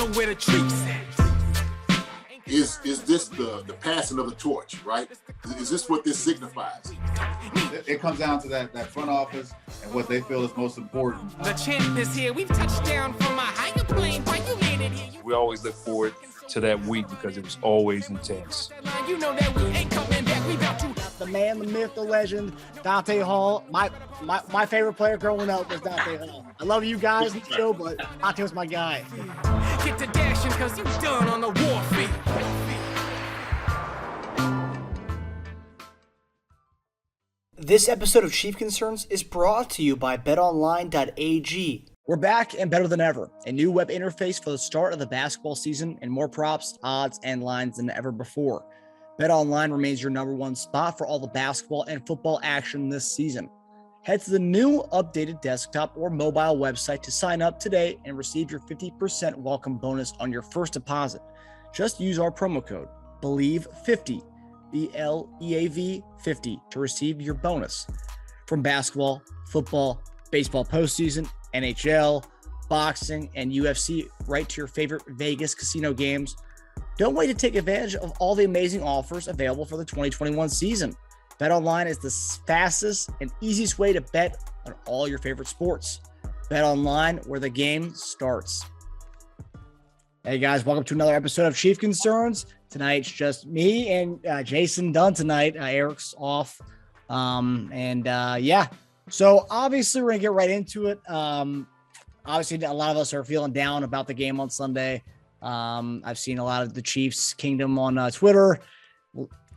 know where the treats at. Is this the passing of the torch, right? Is this what this signifies? It comes down to that front office and what they feel is most important. The champ is here. We've touched down from a higher plane. Why you landed here? We always look forward to that week because it was always intense. You know that we ain't coming back. We about to. The man, the myth, the legend, Dante Hall. My favorite player growing up was Dante Hall. I love you guys in the show, but Dante was my guy. Get to dashing because you done on the warfield. This episode of Chief Concerns is brought to you by BetOnline.AG. We're back and better than ever. A new web interface for the start of the basketball season and more props, odds, and lines than ever before. BetOnline remains your number one spot for all the basketball and football action this season. Head to the new updated desktop or mobile website to sign up today and receive your 50% welcome bonus on your first deposit. Just use our promo code BELIEVE50, BLEAV 50 to receive your bonus. From basketball, football, baseball postseason, NHL, boxing, and UFC, right to your favorite Vegas casino games. Don't wait to take advantage of all the amazing offers available for the 2021 season. BetOnline is the fastest and easiest way to bet on all your favorite sports. BetOnline, where the game starts. Hey guys, welcome to another episode of Chief Concerns. Tonight's just me and Jason Dunn tonight. Eric's off. So obviously we're gonna get right into it. Obviously a lot of us are feeling down about the game on Sunday. I've seen a lot of the Chiefs Kingdom on Twitter.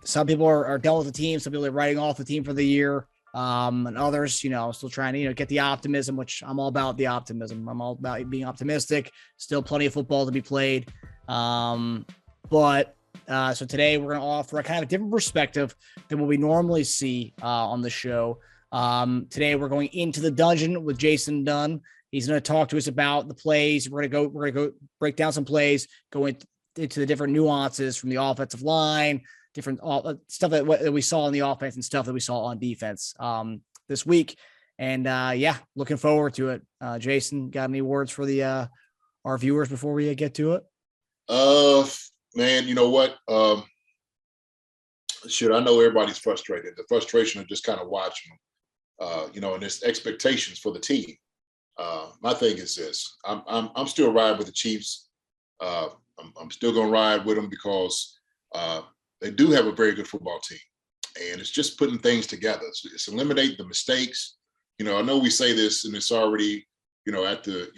Some people are done with the team. Some people are writing off the team for the year. And others, still trying to, get the optimism, which I'm all about the optimism. I'm all about being optimistic. Still plenty of football to be played. So today we're going to offer a kind of different perspective than what we normally see on the show. Today we're going into the dungeon with Jason Dunn. He's going to talk to us about the plays. We're going to go break down some plays, go into the different nuances from the offensive line, different stuff that we saw on the offense and stuff that we saw on defense this week. And looking forward to it. Jason, got any words for our viewers before we get to it? Man, you know what? I know everybody's frustrated. The frustration of just kind of watching them, and there's expectations for the team. My thing is this: I'm still riding with the Chiefs. I'm still going to ride with them because they do have a very good football team, and it's just putting things together. It's eliminate the mistakes. I know we say this, and it's already, at the,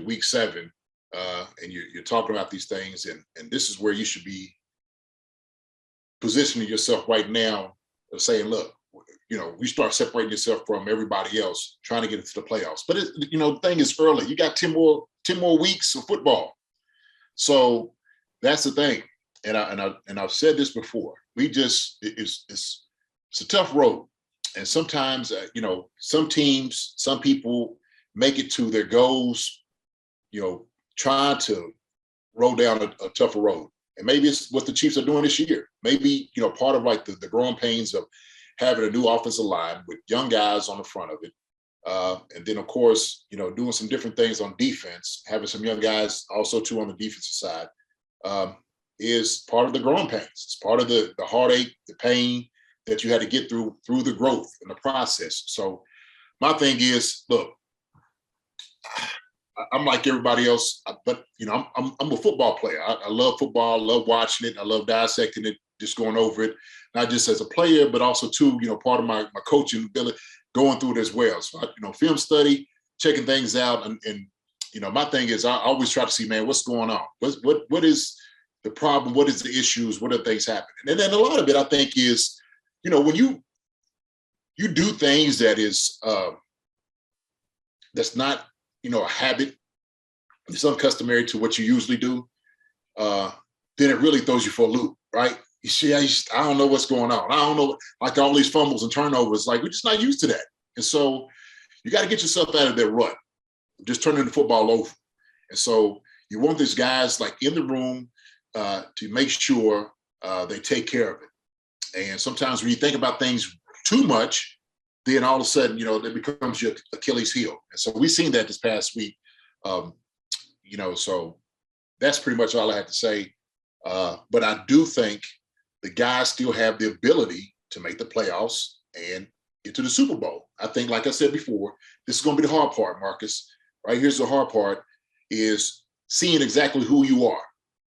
week 7, and you're talking about these things, and this is where you should be positioning yourself right now of saying, look, we start separating yourself from everybody else, trying to get into the playoffs. But the thing is early. You got 10 more weeks of football, so that's the thing. And I've said this before. It's a tough road, and sometimes some teams, some people make it to their goals, trying to roll down a tougher road. And maybe it's what the Chiefs are doing this year. Maybe part of like the growing pains of having a new offensive line with young guys on the front of it. And then, of course, doing some different things on defense, having some young guys also, too, on the defensive side, is part of the growing pains. It's part of the heartache, the pain that you had to get through the growth and the process. So my thing is, look, I'm like everybody else, but, I'm a football player. I love football, I love watching it, I love dissecting it, just going over it, not just as a player, but also too, part of my coaching ability, going through it as well. So, film study, checking things out. And my thing is I always try to see, man, what's going on? What is the problem? What is the issues? What are things happening? And then a lot of it, I think, is, when you do things that is, that's not, a habit, it's uncustomary to what you usually do, then it really throws you for a loop, right? You see, I don't know what's going on. I don't know, like all these fumbles and turnovers, like we're just not used to that. And so you got to get yourself out of that rut, just turning the football over. And so you want these guys like in the room to make sure they take care of it. And sometimes when you think about things too much, then all of a sudden, it becomes your Achilles heel. And so we've seen that this past week. So that's pretty much all I had to say. But I do think the guys still have the ability to make the playoffs and get to the Super Bowl. I think, like I said before, this is going to be the hard part, Marcus. Right? Here's the hard part is seeing exactly who you are,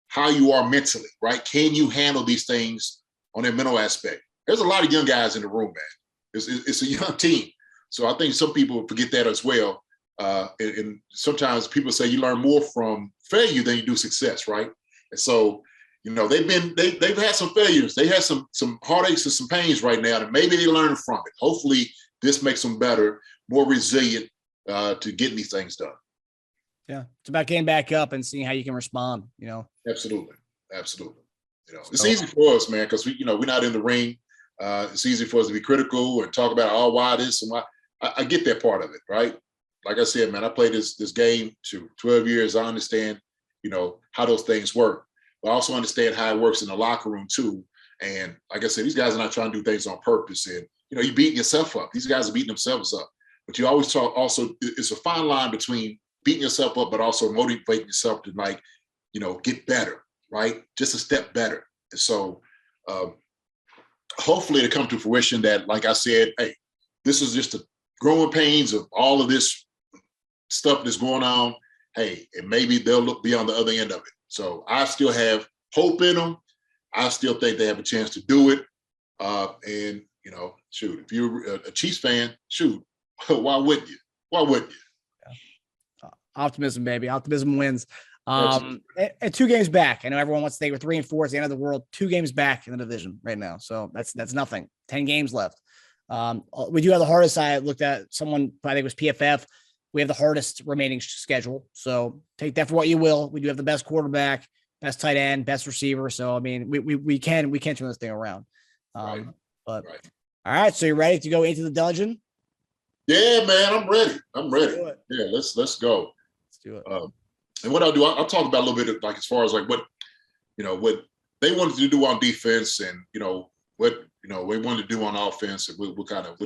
how you are mentally, right? Can you handle these things on their mental aspect? There's a lot of young guys in the room, man. It's a young team. So I think some people forget that as well. And sometimes people say you learn more from failure than you do success, right? And so, they've had some failures. They had some heartaches and some pains right now, and maybe they learn from it. Hopefully this makes them better, more resilient to getting these things done. Yeah. It's about getting back up and seeing how you can respond, Absolutely. It's easy for us, man, because we're not in the ring. It's easy for us to be critical and talk about, why this and why. I get that part of it, right? Like I said, man, I played this game to 12 years. I understand, how those things work. But I also understand how it works in the locker room too. And like I said, these guys are not trying to do things on purpose. And, you're beating yourself up. These guys are beating themselves up. But you always talk also, it's a fine line between beating yourself up, but also motivating yourself to get better, right? Just a step better. And so hopefully it'll come to fruition that, like I said, hey, this is just the growing pains of all of this stuff that's going on. Hey, and maybe they'll look beyond the other end of it. So I still have hope in them. I still think they have a chance to do it. And, shoot, if you're a Chiefs fan, shoot, why wouldn't you? Yeah. Optimism, baby. Optimism wins. And 2 games back. I know everyone wants to say we're 3-4. It's the end of the world. 2 games back in the division right now. So that's nothing. 10 games left. We do have the hardest. I looked at someone, I think it was PFF. We have the hardest remaining schedule. So take that for what you will. We do have the best quarterback, best tight end, best receiver. So, I mean, we can turn this thing around. But all right. So you're ready to go into the dungeon? Yeah, man, I'm ready. Yeah, let's go. Let's do it. And what I'll do, I'll talk about a little bit of, as far as what they wanted to do on defense and, what, we wanted to do on offense. And we'll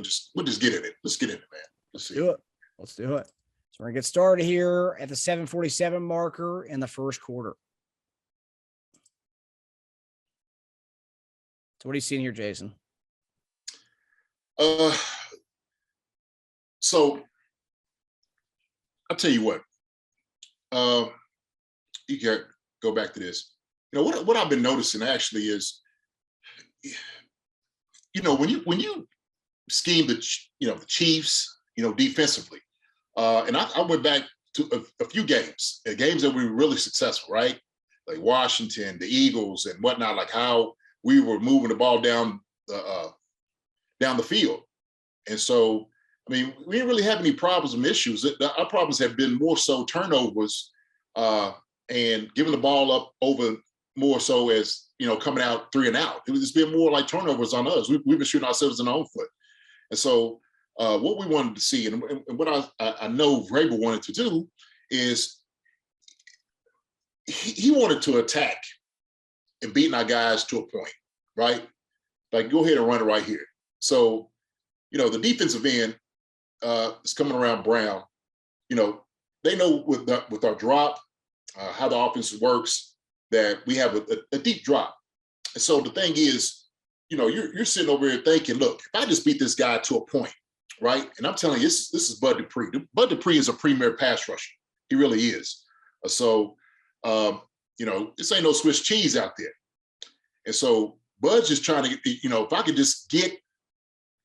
just get in it. Let's get in it, man. Let's do it. Let's do it. So we're going to get started here at the 7:47 marker in the first quarter. So what are you seeing here, Jason? So I'll tell you what. You can go back to this. What I've been noticing actually is, when you scheme the Chiefs, defensively, and I went back to a few games that we were really successful, right? Like Washington, the Eagles, and whatnot. Like how we were moving the ball down the field, and so I mean, we didn't really have any problems and issues. Our problems have been more so turnovers and giving the ball up over more so as, coming out 3 and out. It's been more like turnovers on us. We've been shooting ourselves in the own foot. And so what we wanted to see and what I know Vrabel wanted to do is he wanted to attack and beating our guys to a point, right? Like, go ahead and run it right here. So, the defensive end is coming around Brown. They know with our drop, how the offense works, that we have a deep drop. And so the thing is, you're sitting over here thinking, look, if I just beat this guy to a point, right? And I'm telling you, this is Bud Dupree. Bud Dupree is a premier pass rusher. He really is. So, this ain't no Swiss cheese out there. And so Bud's just trying to, if I could just get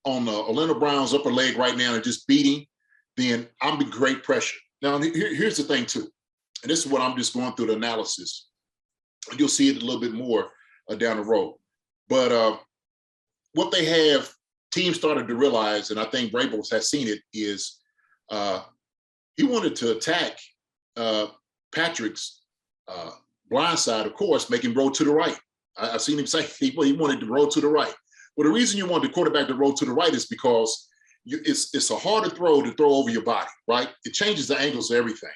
on Orlando Brown's upper leg right now and just beat him, then I'm in great pressure. Now, here's the thing too, and this is what I'm just going through the analysis. You'll see it a little bit more down the road. But what they have, teams started to realize, and I think Vrabel has seen it, is he wanted to attack Patrick's blind side, of course, make him roll to the right. I've seen him say he wanted to roll to the right. Well, the reason you want the quarterback to roll to the right is because it's a harder throw to throw over your body, right? It changes the angles of everything.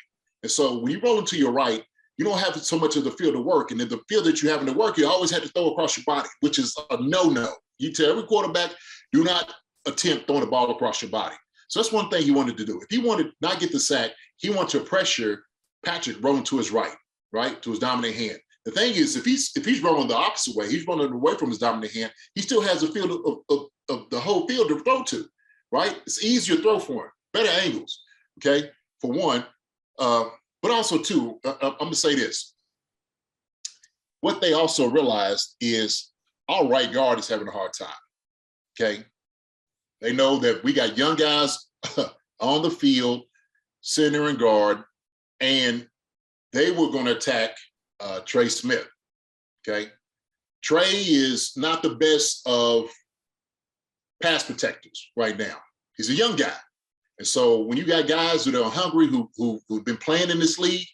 And so when you roll into your right, you don't have so much of the field to work. And in the field that you have to work, you always have to throw across your body, which is a no-no. You tell every quarterback, do not attempt throwing the ball across your body. So that's one thing he wanted to do. If he wanted to not get the sack, he wanted to pressure Patrick rolling to his right. right, to his dominant hand. The thing is, if he's rolling the opposite way, he's running away from his dominant hand, he still has a field of the whole field to throw to, right? It's easier to throw for him, better angles, okay, for one. But also, too, I'm going to say this. What they also realized is our right guard is having a hard time, okay? They know that we got young guys on the field, center and guard, and they were going to attack Trey Smith, okay? Trey is not the best of pass protectors right now. He's a young guy. And so when you got guys that are hungry, who've been playing in this league,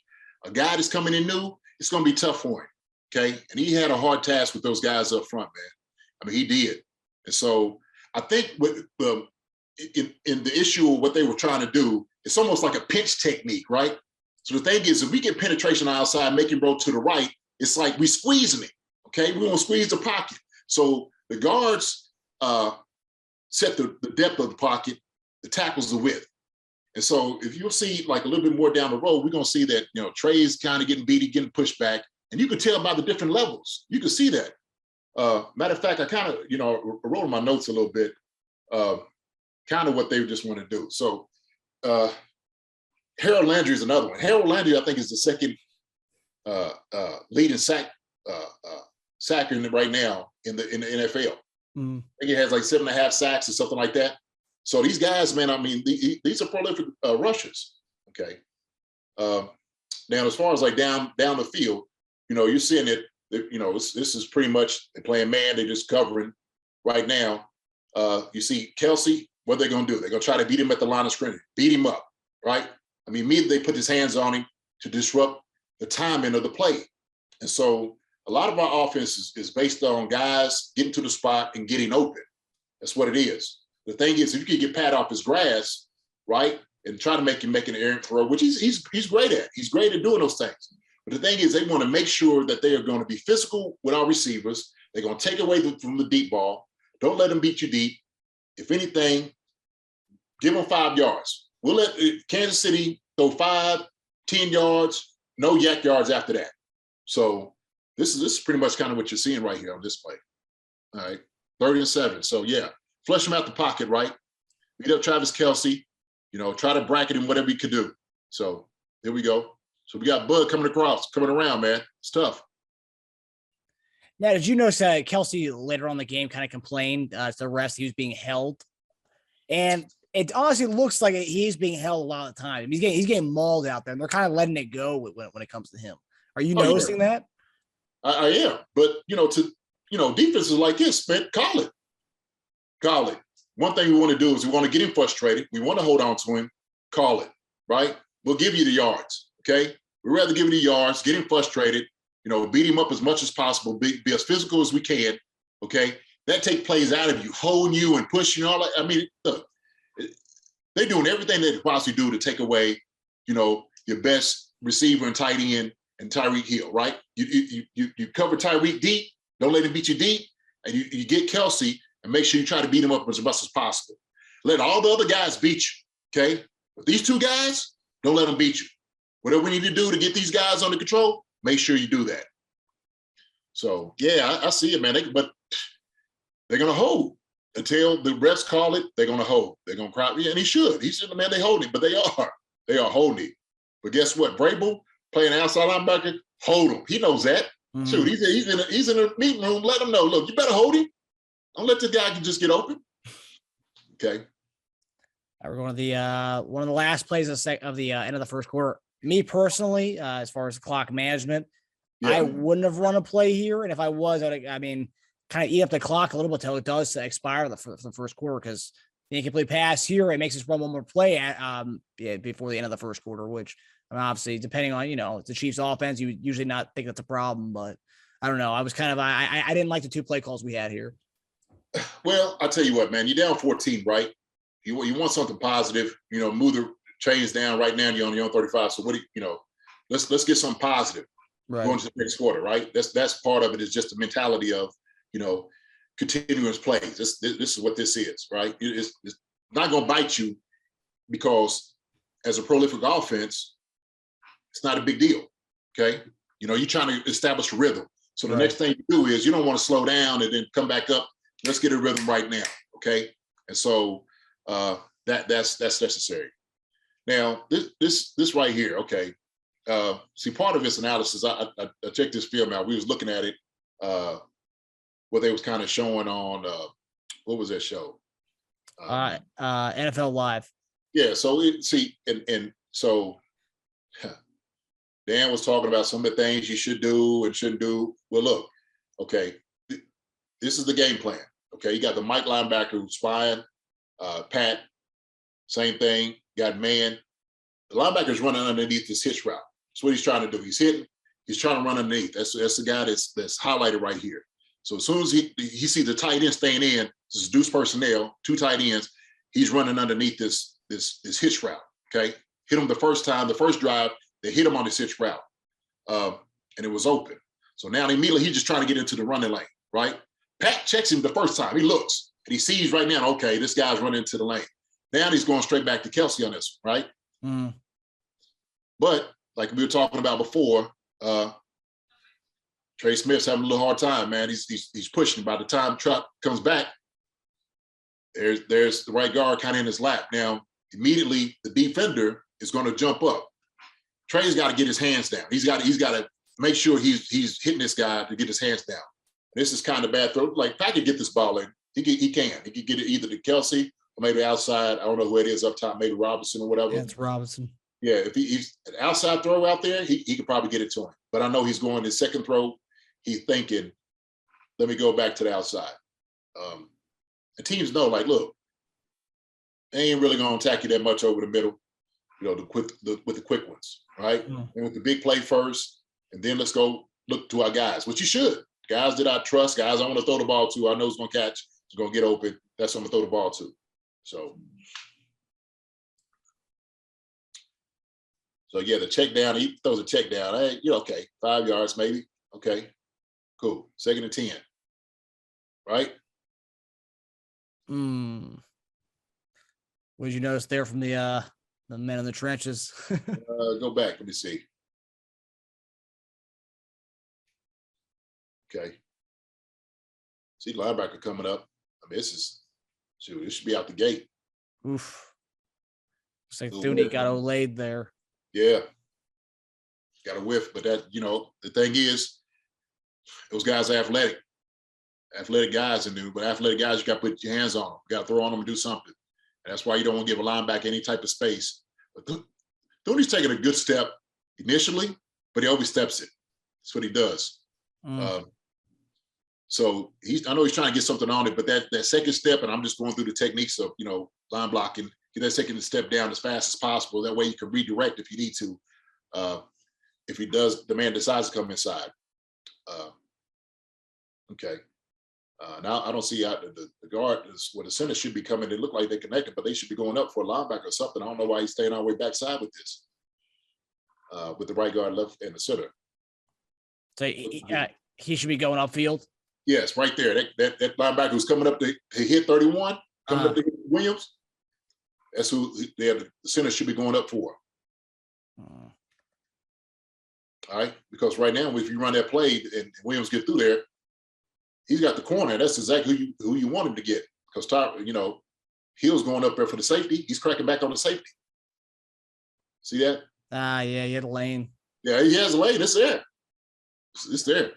a guy that's coming in new, it's going to be tough for him, okay? And he had a hard task with those guys up front, man. I mean, he did. And so I think with in the issue of what they were trying to do, it's almost like a pinch technique, right? So the thing is, if we get penetration outside, make him roll to the right, it's like we squeezing it, okay? We're going to squeeze the pocket. So the guards set the depth of the pocket, the tackles the width. And so if you'll see like a little bit more down the road, we're going to see that, you know, Trey's kind of getting beat, getting pushed back. And you can tell by the different levels. You can see that. Matter of fact, I kind of, you know, wrote in my notes a little bit, kind of what they just want to do. So Harold Landry is another one. Harold Landry, I think, is the second leading sacker right now in the NFL. I think he has like 7.5 sacks or something like that. So these guys, man, I mean, these are prolific rushers. Okay. Now, as far as like down the field, you know, you're seeing it. You know, this is pretty much they're playing man. They're just covering right now. You see Kelsey. What they're going to do? They're going to try to beat him at the line of scrimmage, beat him up, right? I mean, immediately they put his hands on him to disrupt the timing of the play. And so a lot of our offense is based on guys getting to the spot and getting open. That's what it is. The thing is, if you can get Pat off his grass, right, and try to make him make an errant throw, which he's great at. He's great at doing those things. But the thing is, they want to make sure that they are going to be physical with our receivers. They're going to take away from the deep ball. Don't let them beat you deep. If anything, give them 5 yards. We'll let Kansas City throw 5, 10 yards, no yak yards after that. So this is pretty much kind of what you're seeing right here on this play. All right, 3rd and 7. So yeah, flush him out the pocket, right? Beat up Travis Kelce, you know, try to bracket him, whatever you could do. So here we go. So we got Bud coming around, man. It's tough. Now, did you notice that Kelce later on in the game kind of complained to the refs he was being held? And it honestly looks like he's being held a lot of the time. He's getting mauled out there, and they're kind of letting it go when it comes to him. Are you noticing that? I am. But, you know, defenses like this, man, call it. Call it. One thing we want to do is we want to get him frustrated. We want to hold on to him. Call it, right? We'll give you the yards, okay? We'd rather give you the yards, get him frustrated, you know, beat him up as much as possible, be as physical as we can, okay? That take plays out of you, holding you and pushing all that. I mean, look, they're doing everything they could possibly do to take away, you know, your best receiver and tight end and Tyreek Hill, right? You cover Tyreek deep, don't let him beat you deep, and you get Kelce and make sure you try to beat him up as much as possible. Let all the other guys beat you, okay? But these 2 guys, don't let them beat you. Whatever we need to do to get these guys under control, make sure you do that. So, yeah, I see it, man. But they're going to hold. Until the refs call it, they're going to hold. They're going to cry. Yeah, and he should. He should, man, they hold him, but they are. They are holding him. But guess what? Vrabel, playing outside linebacker, hold him. He knows that. Shoot, he's in a meeting room. Let him know, look, you better hold him. Don't let the guy just get open. Okay. We're going to one of the last plays of the end of the first quarter. Me personally, as far as the clock management, I wouldn't have run a play here. And if I was, kind of eat up the clock a little bit until it does expire the first quarter, because the incomplete pass here, it makes us run one more play before the end of the first quarter, which obviously, depending on, you know, the Chiefs offense, you would usually not think that's a problem, but I don't know. I was kind of, I didn't like the 2 play calls we had here. Well, I'll tell you what, man, you're down 14, right? You want something positive, you know, move the chains down right now, you're on your own 35. So let's get something positive going to the next quarter, right? That's part of it, is just the mentality of, you know, continuous plays. This is what this is, right? It's not going to bite you, because as a prolific offense, it's not a big deal, okay? You're trying to establish a rhythm. So the next thing you do is you don't want to slow down and then come back up. Let's get a rhythm right now, okay? And so that's necessary. Now this right here, okay. See, part of this analysis, I checked this film out. We was looking at it, what they was kind of showing on what was that show? NFL Live. Yeah. So so Dan was talking about some of the things you should do and shouldn't do. Well, look, okay, this is the game plan. Okay, you got the Mike linebacker who's spying, Pat, same thing. Got man. The linebacker's running underneath this hitch route. That's what he's trying to do. He's hitting. He's trying to run underneath. That's the guy that's highlighted right here. So as soon as he sees the tight end staying in, this is deuce personnel, 2 tight ends. He's running underneath this hitch route. Okay, hit him the first time, the first drive. They hit him on this hitch route, and it was open. So now immediately he's just trying to get into the running lane. Right? Pat checks him the first time. He looks and he sees right now. Okay, this guy's running into the lane. Now he's going straight back to Kelsey on this one, right? Mm. But like we were talking about before, Trey Smith's having a little hard time, man. He's pushing. By the time Truck comes back, there's the right guard kind of in his lap. Now, immediately the defender is going to jump up. Trey's got to get his hands down. He's got to make sure he's hitting this guy to get his hands down. This is kind of bad throw. Like Pat could get this ball in. He can get it either to Kelsey or maybe outside. I don't know who it is up top, maybe Robinson or whatever. Yeah, it's Robinson. Yeah, if he's an outside throw out there, he could probably get it to him. But I know he's going his second throw. He's thinking, let me go back to the outside. And teams know, like, look, they ain't really going to attack you that much over the middle, with the quick ones, right? Mm. And with the big play first, and then let's go look to our guys, which you should. Guys that I trust, guys I want to throw the ball to, I know is going to catch, is going to get open. That's what I'm going to throw the ball to. So yeah, the check down, he throws a check down. Hey, you're okay. 5 yards maybe. Okay, cool. 2nd and 10. Right? What did you notice there from the men in the trenches? Go back. Let me see. Okay. See the linebacker coming up. I mean, this should be out the gate. Oof. Looks like Thuney got Olayed there. Yeah. Got a whiff, but that, the thing is, those guys are athletic guys in there, but athletic guys, you got to put your hands on them. You got to throw on them and do something. And that's why you don't want to give a linebacker any type of space. But Thuney's taking a good step initially, but he always steps it. That's what he does. So I know he's trying to get something on it, but that second step, and I'm just going through the techniques of, line blocking, get that second step down as fast as possible. That way you can redirect if you need to. If the man decides to come inside. Okay. Now I don't see how the guard where the center should be coming. They look like they're connected, but they should be going up for a linebacker or something. I don't know why he's staying all the way backside with this. With the right guard left and the center. So he should be going upfield. Yes, right there. That linebacker who's coming up to hit 31, coming up to hit Williams. That's who the center should be going up for. All right, because right now, if you run that play and Williams get through there, he's got the corner. That's exactly who you want him to get. Because Hill's going up there for the safety. He's cracking back on the safety. See that? Yeah, he had a lane. Yeah, he has a lane. It's there. It's there.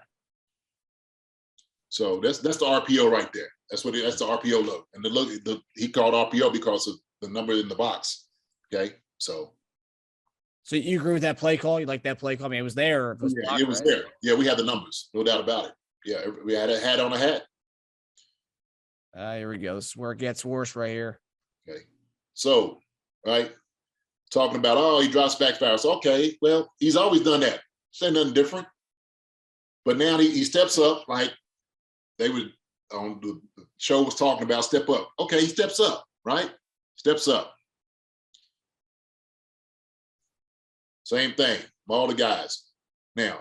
So that's the RPO right there. That's the RPO look. And the look he called RPO because of the number in the box. Okay, so you agree with that play call? You like that play call? I mean, it was there. It was there. Yeah, we had the numbers, no doubt about it. Yeah, we had a hat on a hat. Here we go. This is where it gets worse right here. Okay, so right, talking about he drops back fast. Okay, well he's always done that. Say nothing different. But now he steps up like they would on the show was talking about. Step up. Okay, he steps up. Right, steps up. Same thing, all the guys. Now,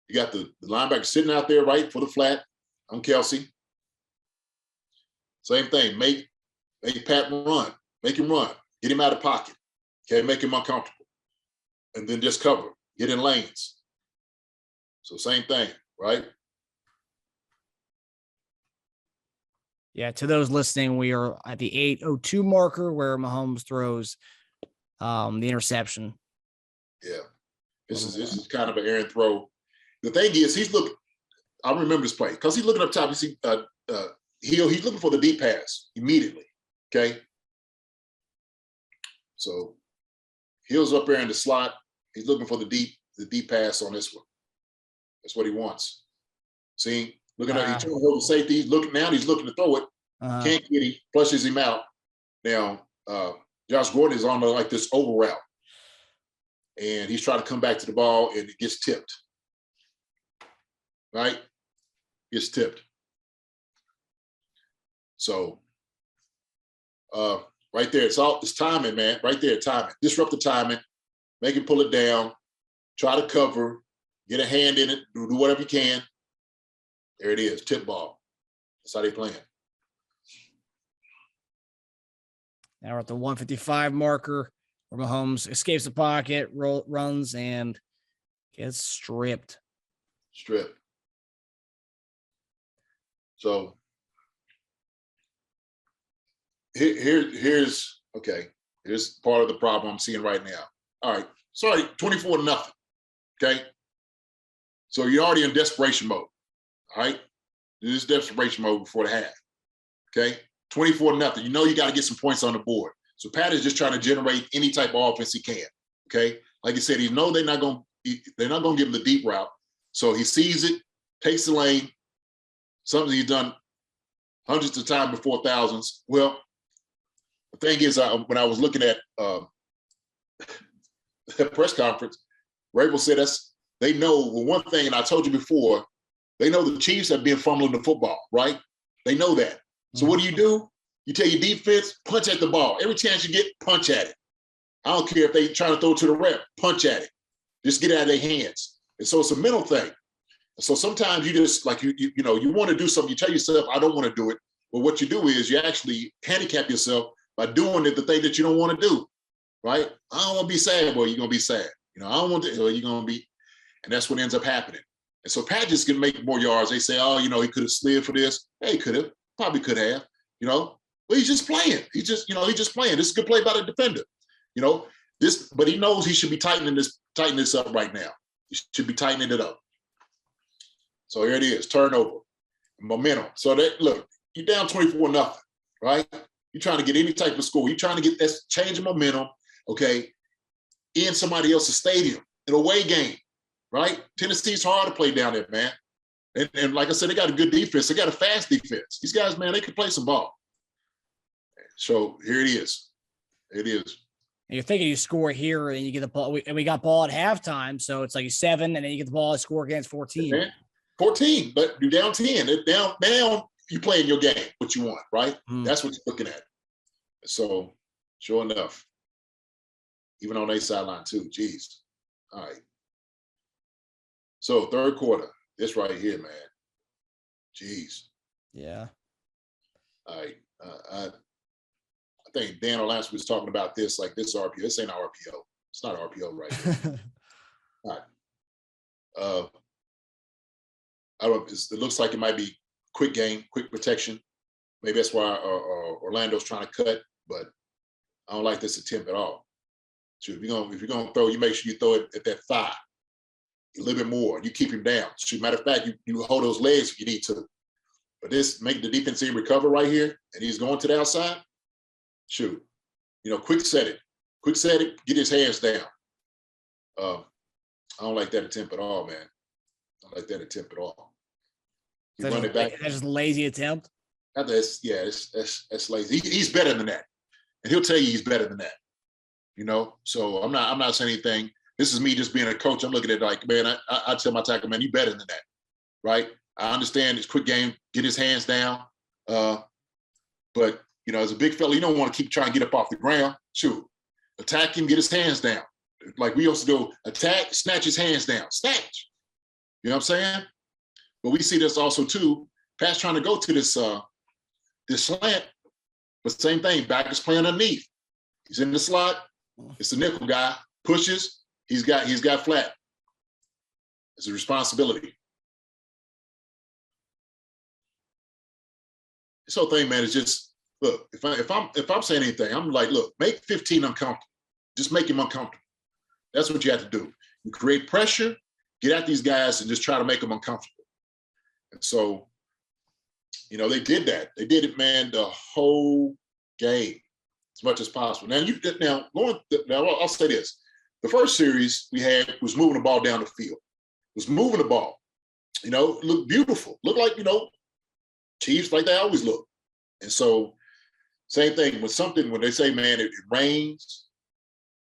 you got the linebacker sitting out there, right, for the flat on Kelsey. Same thing, make Pat run, make him run, get him out of pocket, okay, make him uncomfortable. And then just cover, get in lanes. So same thing, right? Yeah, to those listening, we are at the 8:02 marker where Mahomes throws the interception. Yeah. This is kind of an errant throw. The thing is, he's looking. I remember this play because he's looking up top. You see, he's looking for the deep pass immediately. Okay. So Hill's up there in the slot. He's looking for the deep pass on this one. That's what he wants. See, looking at he's trying to hold the safety. He's looking to throw it. Can't get him. Flushes him out. Now, Josh Gordon is on like this over route, and he's trying to come back to the ball, and it gets tipped. Right? Gets tipped. So, right there, it's timing, man. Right there, timing. Disrupt the timing. Make him pull it down. Try to cover. Get a hand in it. Do whatever you can. There it is. Tip ball. That's how they playing. Now we're at the 155 marker where Mahomes escapes the pocket, runs, and gets stripped. So here's part of the problem I'm seeing right now. All right, sorry, 24-0. Okay, so you're already in desperation mode. All right, this is desperation mode before the half. Okay, 24-0. You know you got to get some points on the board. So Pat is just trying to generate any type of offense he can. Okay, like I said, he know they're not gonna give him the deep route. So he sees it, takes the lane. Something he's done hundreds of times before, thousands. Well, the thing is, when I was looking at the press conference, Rabel said they know one thing, and I told you before, they know the Chiefs have been fumbling the football, right? They know that. So what do? You tell your defense, punch at the ball. Every chance you get, punch at it. I don't care if they try to throw it to the rep, punch at it. Just get it out of their hands. And so it's a mental thing. So sometimes you just like you want to do something. You tell yourself, I don't want to do it. But what you do is you actually handicap yourself by doing the thing that you don't want to do, right? I don't want to be sad, boy. You're gonna be sad. I don't want to. You're gonna be, and that's what ends up happening. And so Pat just can make more yards. They say, oh, he could have slid for this. Hey, he could have, probably could have. But he's just playing. He's just playing. This is a good play by the defender. But he knows he should be tightening this up right now. He should be tightening it up. So here it is, turnover, momentum. So look, you're down 24-0, right? You're trying to get any type of score. You're trying to get that change of momentum, okay, in somebody else's stadium, an away game, right? Tennessee's hard to play down there, man. And like I said, they got a good defense. They got a fast defense. These guys, man, they can play some ball. So here it is. It is. And you're thinking you score here and you get the ball. And we got ball at halftime. So it's like 7, and then you get the ball and score against 14. Man, 14, but you're down 10. Now you playing your game, what you want, right? That's what you're looking at. So sure enough, even on their sideline too, geez. All right. So third quarter, this right here, man. Jeez. Yeah. All right. I think Dan Orlando was talking about this, like this RPO. This ain't RPO. It's not RPO right here. All right. I don't know. It looks like it might be quick game, quick protection. Maybe that's why Orlando's trying to cut, but I don't like this attempt at all. So if you're gonna throw, you make sure you throw it at that thigh a little bit more. You keep him down. So matter of fact, you hold those legs if you need to. But this make the defense recover right here, and he's going to the outside. Shoot, quick set it, get his hands down. I don't like that attempt at all, man. I don't like that attempt at all. You run it back. That's just a lazy attempt. That's lazy. He's better than that, and he'll tell you he's better than that. So I'm not saying anything. This is me just being a coach. I'm looking at it like, man, I tell my tackle, man, you better than that, right? I understand it's quick game, get his hands down, but as a big fella, you don't want to keep trying to get up off the ground. Shoot, attack him, get his hands down. Like we used to go, attack, snatch his hands down, snatch. You know what I'm saying? But we see this also too. Pat's trying to go to this slant, but same thing. Back is playing underneath. He's in the slot. It's the nickel guy. Pushes. He's got flat. It's a responsibility. This whole thing, man, is just, look, if I'm saying anything, I'm like, look, make 15 uncomfortable. Just make him uncomfortable. That's what you have to do. You create pressure, get at these guys and just try to make them uncomfortable. And so, you know, they did that. They did it, man, the whole game as much as possible. Now I'll say this. The first series we had was moving the ball down the field. It was moving the ball. You know, looked beautiful. Looked like, you know, Chiefs like they always look. And so, same thing when they say, man, it rains,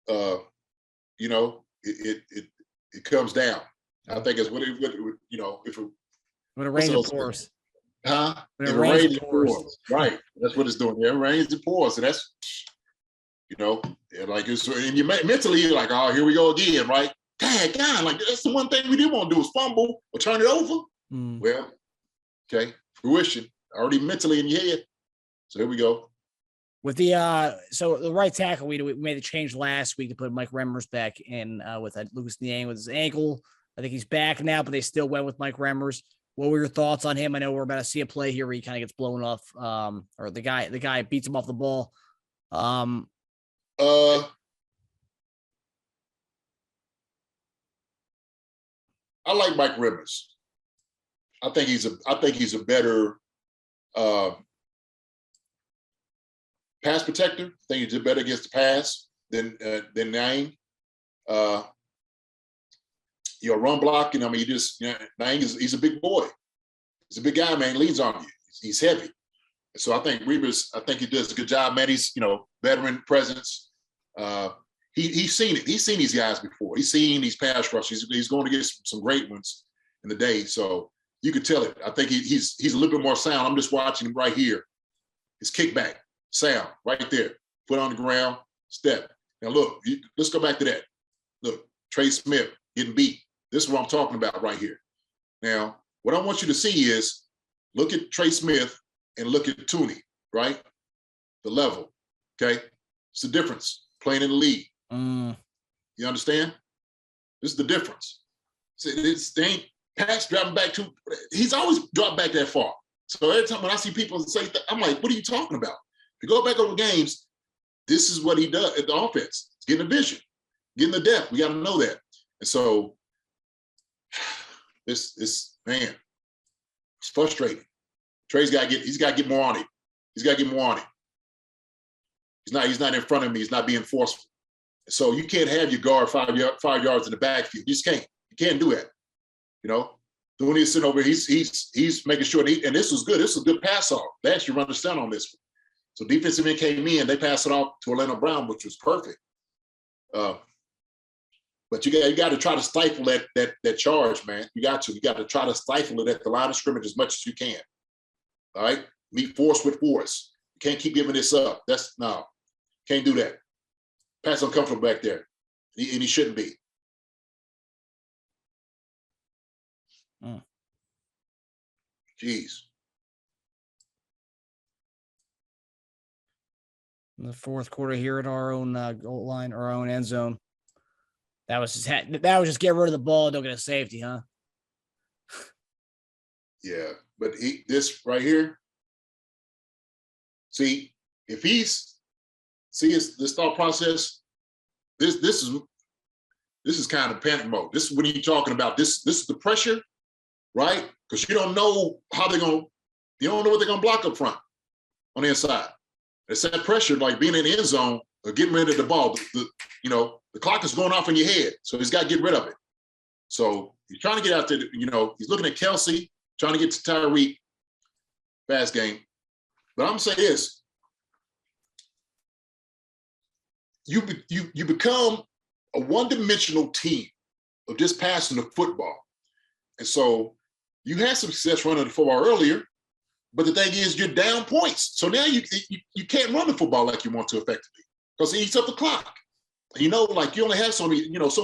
you know, it comes down. I think it's what you know, when it rains, it pours. Huh? When it rains, it pours. Right. That's what it's doing. Yeah, it rains, it pours. And that's, you know, like it's, and you mentally you're like, oh, here we go again, right? Dang, God, like that's the one thing we didn't want to do is fumble or turn it over. Well, okay, fruition already mentally in your head. So here we go. With the so the right tackle, we made a change last week to put Mike Remmers back in with Lucas Niang with his ankle. I think he's back now, but they still went with Mike Remmers. What were your thoughts on him? I know we're about to see a play here where he kind of gets blown off, or the guy beats him off the ball. I like Mike Remmers. I think he's a better pass protector. I think he's better against the pass than Niang. You know, run blocking. I mean, Niang he's a big boy. He's a big guy, man. He leans on you. He's heavy. So I think Remmers, he does a good job, man. He's, you know, veteran presence. He's seen it. He's seen these guys before. He's seen these pass rushes. He's going to get some great ones in the day. So you could tell it. I think he's a little bit more sound. I'm just watching him right here. His kickback, sound, right there. Foot on the ground, step. Now look, let's go back to that. Look, Trey Smith getting beat. This is what I'm talking about right here. Now, what I want you to see is look at Trey Smith and look at Tooney, right? The level, okay? It's the difference playing in the league. You understand? This is the difference. They ain't Pat's dropping back he's always dropped back that far. So every time when I see people say that, I'm like, what are you talking about? If you go back over games, this is what he does at the offense. It's getting the vision, getting the depth. We got to know that. And so this man, it's frustrating. Trey's got to get more on it. He's got to get more on it. He's not in front of me. He's not being forceful. So you can't have your guard 5 yards in the backfield. You just can't. You can't do that. You know, Dooney is sitting over here. He's making sure. And this was good. This was a good pass off. They actually run the stand on this one. So defensive end came in. They passed it off to Orlando Brown, which was perfect. But you got to try to stifle that charge, man. You got to try to stifle it at the line of scrimmage as much as you can. All right, meet force with force. You can't keep giving this up. Can't do that. Pat's uncomfortable back there, and he shouldn't be. Jeez. In the fourth quarter here at our own goal line, our own end zone. That was just get rid of the ball, don't get a safety, huh? Yeah, but this right here. See, if this thought process, this is kind of panic mode. This is what you're talking about. This is the pressure, right? Because you don't know you don't know what they're gonna block up front on the inside. It's that pressure, like being in the end zone or getting rid of the ball. The clock is going off in your head, so he's got to get rid of it. So he's trying to get out there. He's looking at Kelsey, trying to get to Tyreek. Fast game. But I'm gonna say this: you become a one-dimensional team of just passing the football, and so you had some success running the football earlier. But the thing is, you're down points, so now you can't run the football like you want to effectively because it eats up the clock. You only have so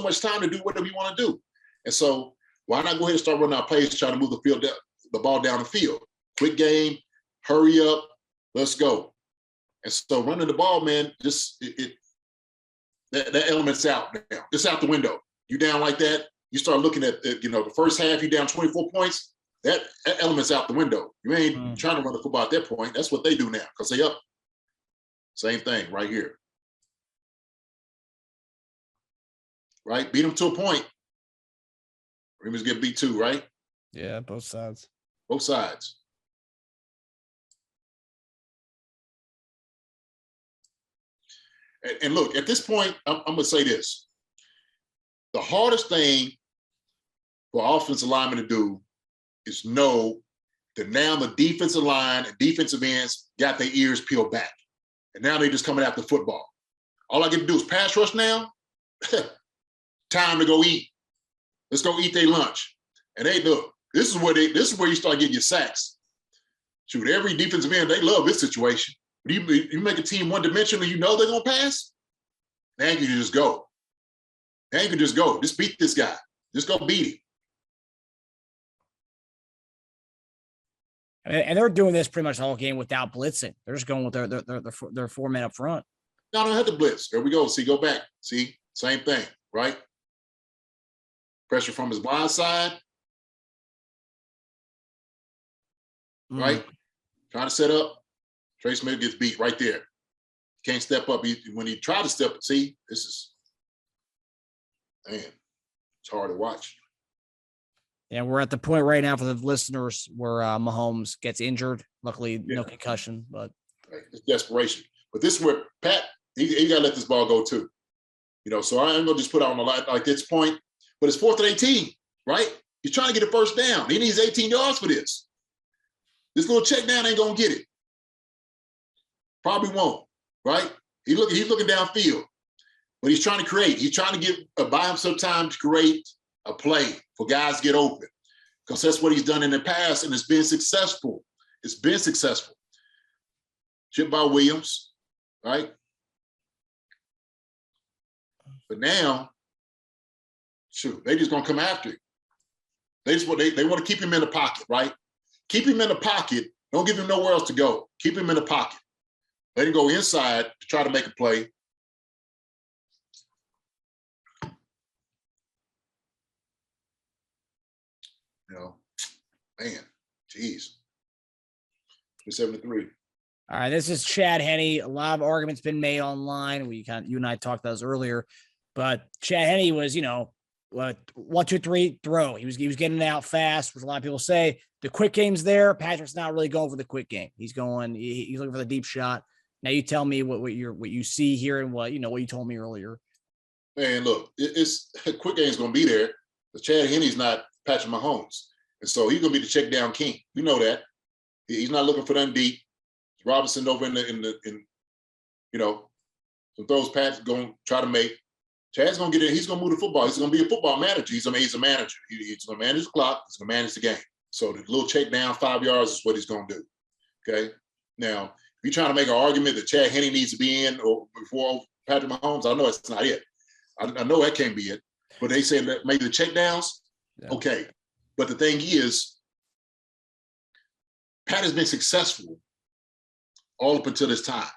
much time to do whatever you want to do, and so why not go ahead and start running our plays, trying to move the ball down the field? Quick game, hurry up. Let's go. And so running the ball, man, just that element's out now. It's out the window. You down like that, you start looking at, the first half, you down 24 points, that element's out the window. You ain't trying to run the football at that point. That's what they do now because they up. Same thing right here. Right? Beat them to a point. Remus get beat too, right? Yeah, both sides. Both sides. And look, at this point, I'm going to say this. The hardest thing for offensive linemen to do is know that now the defensive line and defensive ends got their ears peeled back. And now they're just coming after football. All I get to do is pass rush now. Time to go eat. Let's go eat their lunch. And they look, this is where you start getting your sacks. Shoot, every defensive end, they love this situation. But you make a team one-dimensional, you know they're going to pass, now you can just go. Now you can just go. Just beat this guy. Just go beat him. And they're doing this pretty much the whole game without blitzing. They're just going with their 4 men up front. No, I don't have to blitz. There we go. See, go back. See, same thing, right? Pressure from his blind side. Right? Trying to set up. Trey Smith gets beat right there. Can't step up. When he tried to step up, see, this is, man, it's hard to watch. And we're at the point right now for the listeners where Mahomes gets injured. Luckily, no concussion, but right. It's desperation. But this is where Pat, he got to let this ball go too. So I ain't going to just put out on the line like this point, but it's 4th and 18, right? He's trying to get a first down. He needs 18 yards for this. This little check down ain't going to get it. Probably won't, right? He's looking downfield, but he's trying to create. He's trying to buy himself time to create a play for guys to get open because that's what he's done in the past, and it's been successful. It's been successful. Chip by Williams, right? But now, shoot, they just gonna come after him. They want to keep him in the pocket, right? Keep him in the pocket. Don't give him nowhere else to go. Keep him in the pocket. Let him go inside to try to make a play. Man, geez. 73. All right, this is Chad Henne. A lot of arguments been made online. You and I talked about this earlier, but Chad Henne was, 1, 2, 3, throw. He was getting it out fast, which a lot of people say the quick game's there. Patrick's not really going for the quick game. He's looking for the deep shot. Now you tell me what you see here and what you told me earlier. Man, look, it's quick game's gonna be there. But Chad Henne's not Patrick Mahomes, and so he's gonna be the check down king. We know that. He's not looking for them deep. Robinson over in some throws Pat's gonna try to make. Chad's gonna get in. He's gonna move the football. He's gonna be a football manager. He's a manager. He's gonna manage the clock. He's gonna manage the game. So the little check down 5 yards is what he's gonna do. Okay. Now, if you're trying to make an argument that Chad Henne needs to be in or before Patrick Mahomes, I know that's not it. I know that can't be it. But they say that maybe the check downs. Yeah. Okay. But the thing is, Pat has been successful all up until this time.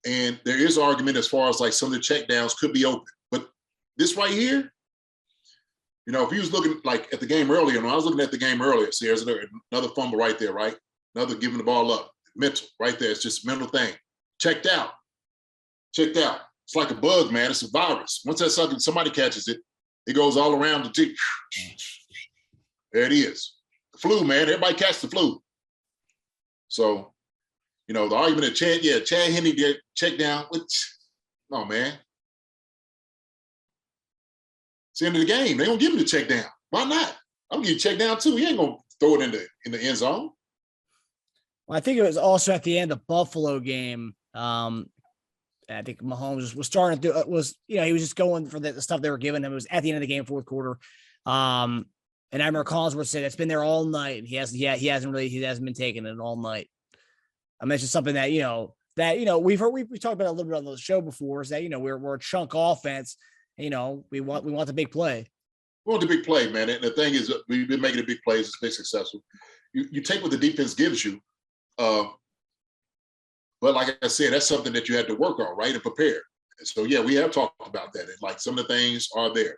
And there is argument as far as like some of the check downs could be open. But this right here, if he was looking like at the game earlier, when I was looking at the game earlier, see, there's another fumble right there, right? Another giving the ball up. Mental, right there. It's just a mental thing. Checked out. It's like a bug, man. It's a virus. Once somebody catches it, it goes all around the team. There it is. The flu, man. Everybody catch the flu. So, the argument of Chad Henne did check down. No, man. It's the end of the game. They don't give him the check down. Why not? I'm gonna give you a check down too. He ain't gonna throw it in the end zone. Well, I think it was also at the end of the Buffalo game. I think Mahomes was starting to do he was just going for the stuff they were giving him. It was at the end of the game, 4th quarter. And I remember Collinsworth said it's been there all night. And he hasn't been taking it all night. I mean, it's just something that we've talked about a little bit on the show before. Is that we're a chunk offense. And, we want the big play. We want the big play, man. And the thing is, we've been making the big plays. It's been successful. You take what the defense gives you. But like I said, that's something that you had to work on, right, and prepare. And so, yeah, we have talked about that. And like some of the things are there.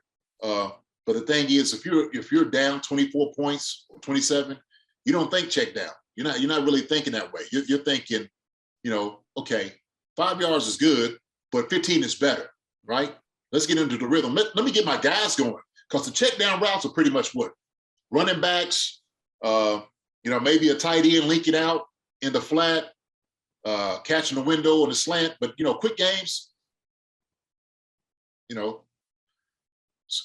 But the thing is, if you're down 24 points or 27, you don't think check down. You're not really thinking that way. You're thinking, okay, 5 yards is good, but 15 is better, right? Let's get into the rhythm. Let me get my guys going, because the check down routes are pretty much what? Running backs, maybe a tight end linking out in the flat, catching the window or the slant. But, quick games,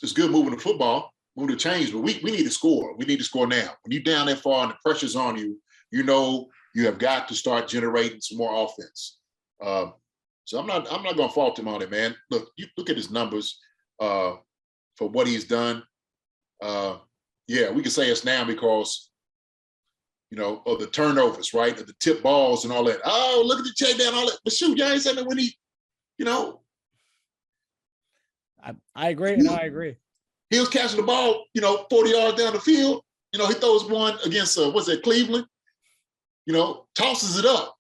it's good moving the football, moving the chains, but we need to score. We need to score now. When you're down that far and the pressure's on you, you have got to start generating some more offense. So I'm not going to fault him on it, man. Look, you look at his numbers for what he's done. Yeah, we can say it's now because, of the turnovers, right? Of the tip balls and all that. Oh, look at the check down, all that. But shoot, y'all ain't saying that when he, I agree, and I agree. He was catching the ball, 40 yards down the field. He throws one against, Cleveland? Tosses it up.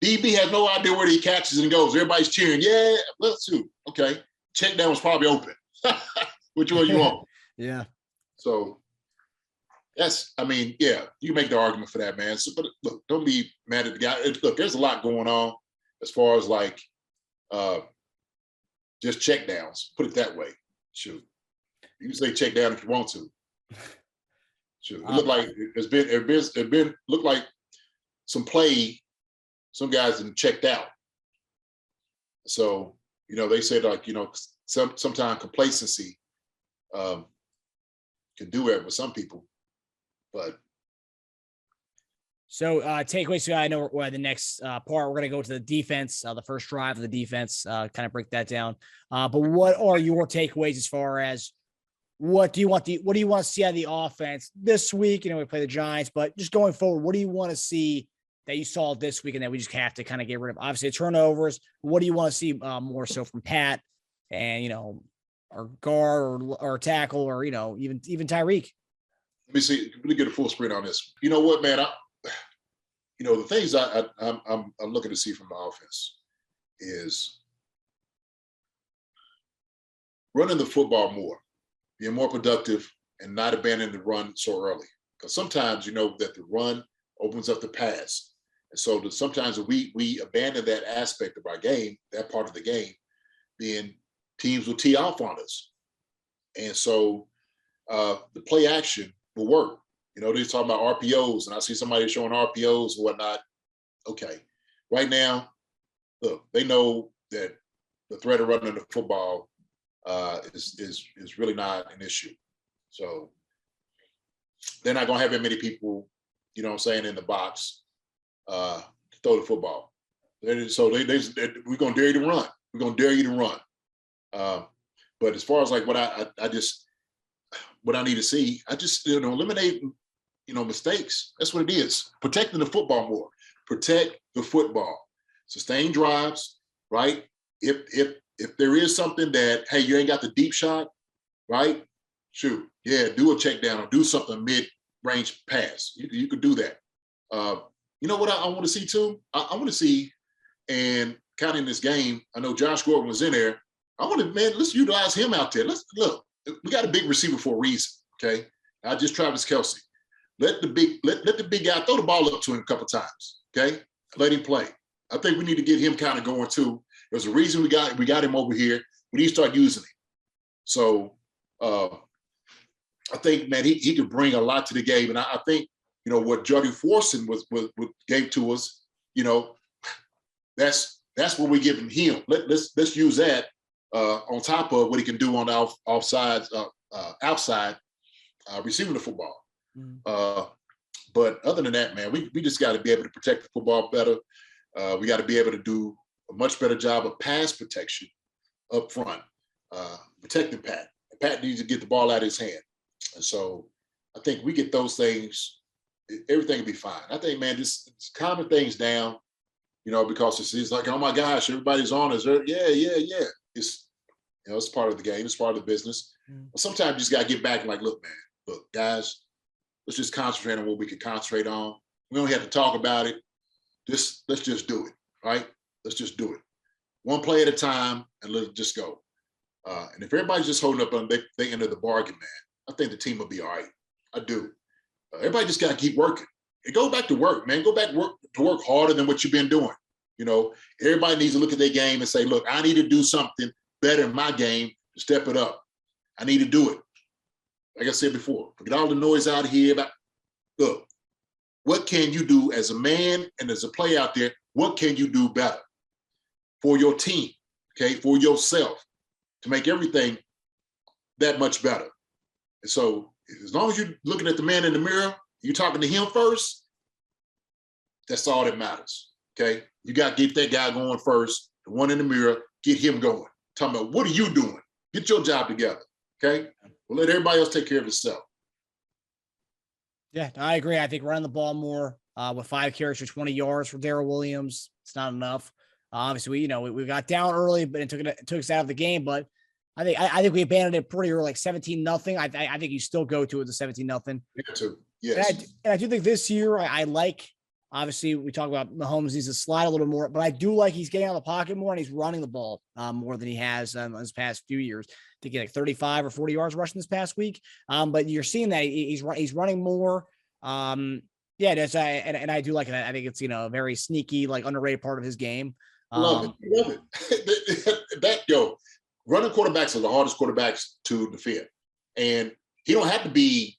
DB has no idea where he catches and goes. Everybody's cheering. Yeah, let's shoot. Okay. Check down was probably open. Which one you want? Yeah. So yeah, you make the argument for that, man. So, but look, don't be mad at the guy. Look, there's a lot going on as far as just check downs. Put it that way. Shoot. You can say check down if you want to. Shoot. It looked like it's been looked like some guys didn't checked out. So, they said sometimes complacency can do it with some people. But so takeaways. So I know the next part we're going to go to the defense, the first drive of the defense, kind of break that down. But what are your takeaways as far as what do you want to see out of the offense this week? We play the Giants, but just going forward, what do you want to see that you saw this week and that we just have to kind of get rid of? Obviously, turnovers. What do you want to see more so from Pat and or guard or tackle or even Tyreek? Let me see. Let me get a full sprint on this. You know what, man? The things I'm looking to see from the offense is running the football more, being more productive, and not abandoning the run so early. Because sometimes that the run opens up the pass. And so sometimes we abandon that aspect of our game, that part of the game, then teams will tee off on us. And so the play action will work. They're talking about RPOs, and I see somebody showing RPOs and whatnot. Okay. Right now, look, they know that the threat of running the football is really not an issue. So they're not going to have that many people, in the box to throw the football. So we're going to dare you to run. We're going to dare you to run. But as far as what I need to see, I just eliminating mistakes. That's what it is. Protecting the football more. Protect the football. Sustain drives, right? If there is something that, hey, you ain't got the deep shot, right? Shoot, yeah, do a check down or do something mid-range pass. You could do that. You know what I want to see too? I want to see, and kind of in this game, I know Josh Gordon was in there. Let's utilize him out there. Look, we got a big receiver for a reason, okay? Not just Travis Kelce. Let the big guy throw the ball up to him a couple times, okay? Let him play. I think we need to get him kind of going too. There's a reason we got him over here. We need to start using him. So I think, man, he could bring a lot to the game. And I think, what Jordy Forson gave to us, that's what we're giving him. Let's use that on top of what he can do on the outside receiving the football. But other than that, man, we just got to be able to protect the football better. We got to be able to do a much better job of pass protection up front, protecting Pat. Pat needs to get the ball out of his hand. And so I think we get those things, everything will be fine. I think, man, just calming things down, because it's like, oh my gosh, everybody's on us. Yeah. It's, it's part of the game. It's part of the business. But sometimes you just got to get back and look, guys, let's just concentrate on what we can concentrate on. We don't have to talk about it. Let's just do it, right? Let's just do it. One play at a time, and let's just go. And if everybody's just holding up on they end of the bargain, man, I think the team will be all right. I do. Everybody just got to keep working. And go back to work, man. Go back to work harder than what you've been doing. You know, everybody needs to look at their game and say, look, I need to do something better in my game to step it up. I need to do it. Like I said before, forget all the noise out here about, look, what can you do as a man and as a player out there? What can you do better for your team, okay, for yourself, to make everything that much better? And so as long as you're looking at the man in the mirror, you're talking to him first, that's all that matters, okay? You got to get that guy going first, the one in the mirror, get him going. Talking about, what are you doing? Get your job together, okay? We'll let everybody else take care of itself. Yeah, I agree. I think running the ball more with 5 carries for 20 yards for Darrell Williams, it's not enough. Obviously, we got down early, but it took us out of the game. But I think we abandoned it pretty early, like 17-0. I think you still go to it, the 17-0. Yeah, too. Yes. And I do think this year I like. Obviously, we talk about Mahomes needs to slide a little more, but I do like he's getting out of the pocket more and he's running the ball more than he has in his past few years. To get like 35 or 40 yards rushing this past week. But you're seeing that he's running more. Yeah, that's and I do like it. I think it's a very sneaky, like underrated part of his game. Love it. Running quarterbacks are the hardest quarterbacks to defend, and he don't have to be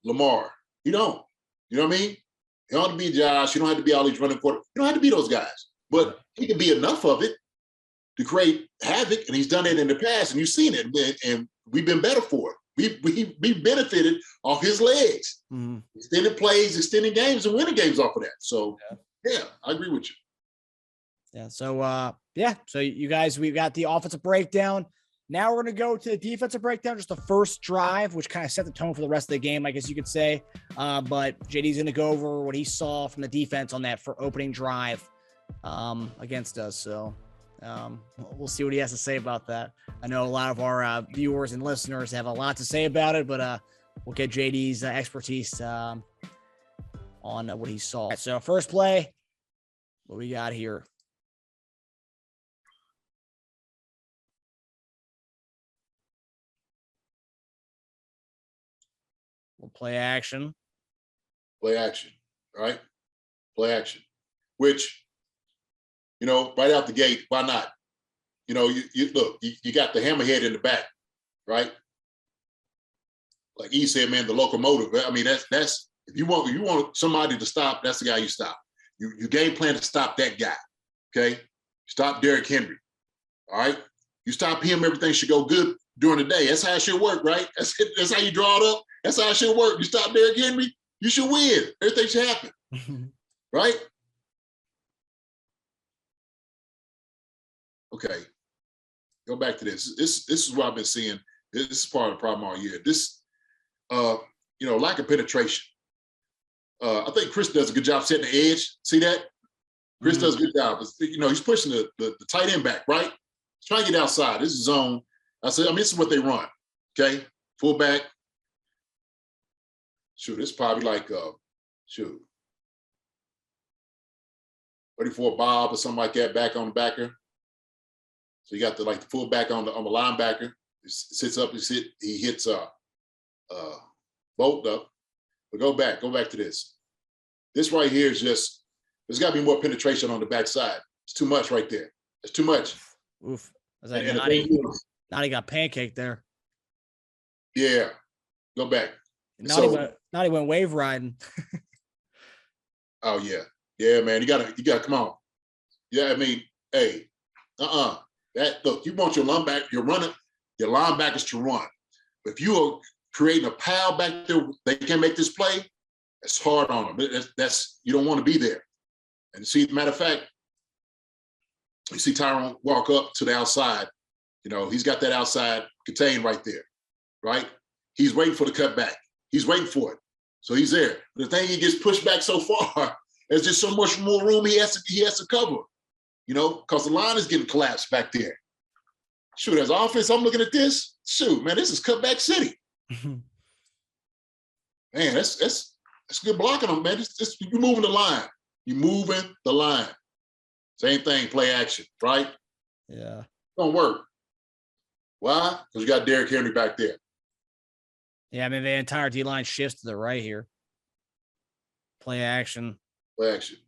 Lamar. You don't. You know what I mean? You don't have to be Josh. You don't have to be all these running quarterbacks. You don't have to be those guys, but he can be enough of it to create havoc, and he's done it in the past, and you've seen it, and we've been better for it. We benefited off his legs, extended plays, extending games, and winning games off of that. So, yeah, I agree with you. Yeah. So, So you guys, we've got the offensive breakdown. Now we're going to go to the defensive breakdown, just the first drive, which kind of set the tone for the rest of the game, I guess you could say. But JD's going to go over what he saw from the defense on that for opening drive against us. So. We'll see what he has to say about that. I know a lot of our viewers and listeners have a lot to say about it, but we'll get JD's expertise on what he saw. Right, so first play, what we got here? We'll play action. Play action, right? Play action, which, right out the gate, why not? You look, you got the hammerhead in the back, right? Like he said, man, the locomotive. I mean, that's if you want somebody to stop, that's the guy you stop. You game plan to stop that guy, okay? Stop Derrick Henry, all right? You stop him, everything should go good during the day. That's how it should work, right? That's how you draw it up. That's how it should work. You stop Derrick Henry, you should win. Everything should happen, right? Okay, go back to this. This is what I've been seeing. This is part of the problem all year. This, lack of penetration. I think Chris does a good job setting the edge. See that? Chris does a good job. He's pushing the tight end back, right? He's trying to get outside. This is zone. This is what they run. Okay, fullback. Shoot, it's probably like 34 Bob or something like that back on the backer. So you got the fullback on the linebacker. He sits up, he hits bolt up. But go back to this. This right here is there's got to be more penetration on the backside. It's too much right there. It's too much. Oof. Naughty got pancaked there. Yeah. Go back. Naughty went wave riding. Oh yeah. Yeah, man. You gotta come on. Yeah, I mean, hey, look, you want your linebackers to run. But if you are creating a pile back there, they can't make this play, it's hard on them. That's you don't want to be there. And see, matter of fact, you see Tyrone walk up to the outside. He's got that outside contained right there, right? He's waiting for the cutback. He's waiting for it. So he's there. The thing, he gets pushed back so far, there's just so much more room he has to cover. Because the line is getting collapsed back there. Shoot, as offense, I'm looking at this. Shoot, man, this is cutback city. Man, that's good blocking them, man. You're moving the line. You're moving the line. Same thing, play action, right? Yeah. Don't work. Why? Because you got Derrick Henry back there. Yeah, I mean, the entire D-line shifts to the right here. Play action. Play action.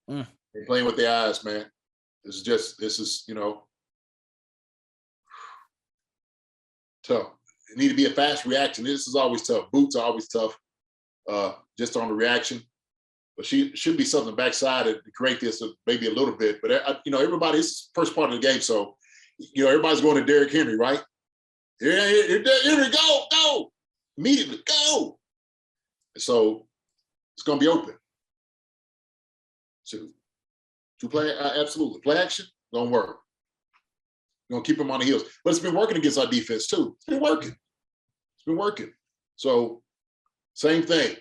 They're playing with their eyes, man. This is, tough. It need to be a fast reaction. This is always tough. Boots are always tough, just on the reaction. But should be something backside to create this maybe a little bit. But, everybody, it's the first part of the game. So, everybody's going to Derrick Henry, right? Here, Henry, go. Immediately, go. So it's going to be open. To play, absolutely. Play action, don't work. We're going to keep him on the heels. But it's been working against our defense, too. It's been working. So, same thing.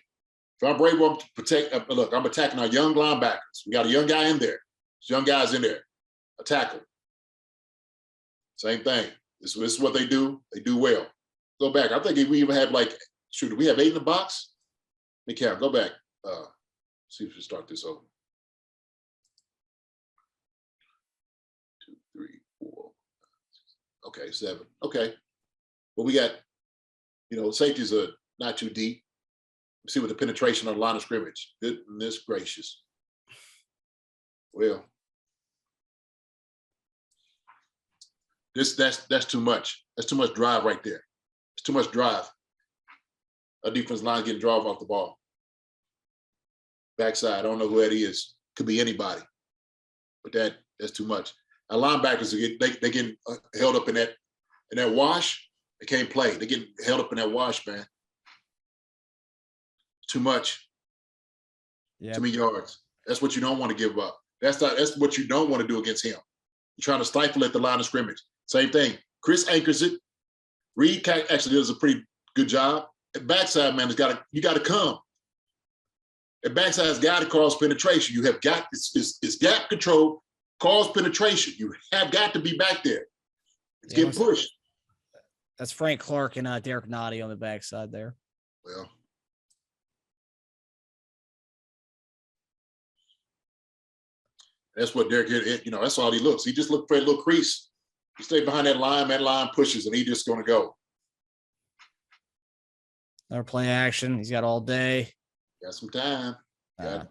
If I'm brave, I'm to protect. Look, I'm attacking our young linebackers. We got a young guy in there. There's young guys in there. A tackle. Same thing. This is what they do. They do well. Go back. I think we even have do we have 8 in the box? Let me count. Go back. See if we start this over. 2, 3, 4. Okay, 7. Okay. Well, we got, safeties are not too deep. Let's see what the penetration on the line of scrimmage. Goodness gracious. Well, that's too much. That's too much drive right there. It's too much drive. Our defense line getting drive off the ball. Backside, I don't know who that is. Could be anybody. But that's too much. Our linebackers they getting held up in that wash. They can't play. They getting held up in that wash, man. Too much. Yep. Too many yards. That's what you don't want to give up. That's what you don't want to do against him. You're trying to stifle at the line of scrimmage. Same thing. Chris anchors it. Reed actually does a pretty good job. At backside, man, you got to come. At backside's got to cause penetration. You have got it's gap control, cause penetration. You have got to be back there. It's getting pushed. That's Frank Clark and Derek Nottie on the backside there. Well, that's what Derek, that's all he looks. He just looked for a little crease. He stayed behind that line pushes, and he's just going to go. Another play action. He's got all day. Got some time. The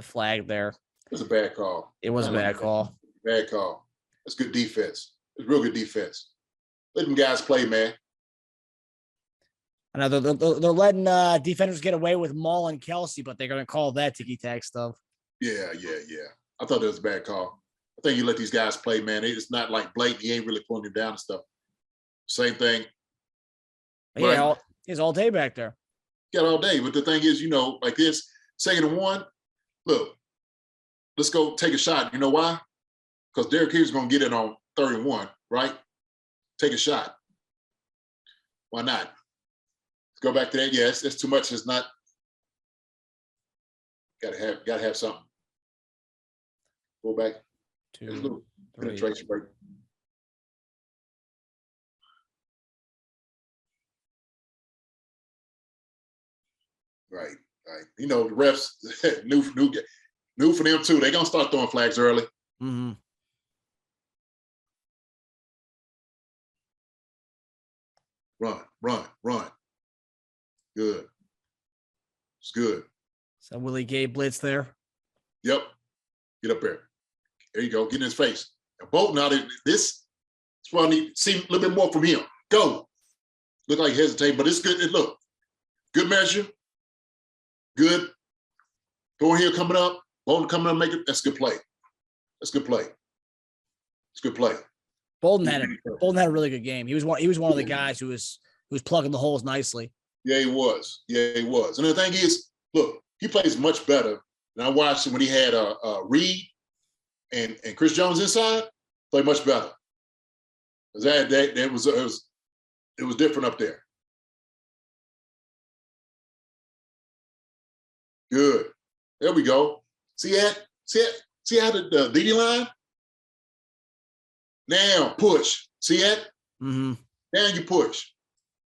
flag there. It was a bad call. It was a bad call. Bad call. That's good defense. It's real good defense. Let them guys play, man. I know they're letting defenders get away with Maul and Kelsey, but they're going to call that ticky-tack stuff. Yeah. I thought that was a bad call. I think you let these guys play, man. It's not like blatant. He ain't really pulling him down and stuff. Same thing. Yeah, he's all day back there. Got all day. But the thing is, like this, 2nd and 1, look, let's go take a shot. You know why? Because Derrick Henry's going to get it on 3rd and 1, right? Take a shot. Why not? Let's go back to that. Yes, it's too much. It's not. Got to have something. Go back. 2, 3. Penetration break. Right. The refs new for them too. They're gonna start throwing flags early. Mm-hmm. Run. Good. It's good. So Willie Gay blitz there. Yep. Get up there. There you go. Get in his face. And Bolton out of this. It's why I need to see a little bit more from him. Go. Look like hesitate, but it's good. Look. Good measure. Good. Going here coming up. Bolton coming up, make it. That's good play. It's good play. Bolton had a really good game. He was one of the guys who was plugging the holes nicely. Yeah, he was. And the thing is, look, he plays much better than I watched him when he had Reed and Chris Jones inside. Play much better. It was different up there. Good. There we go. See how the DD line? Now push. See that? Mm-hmm. Now you push.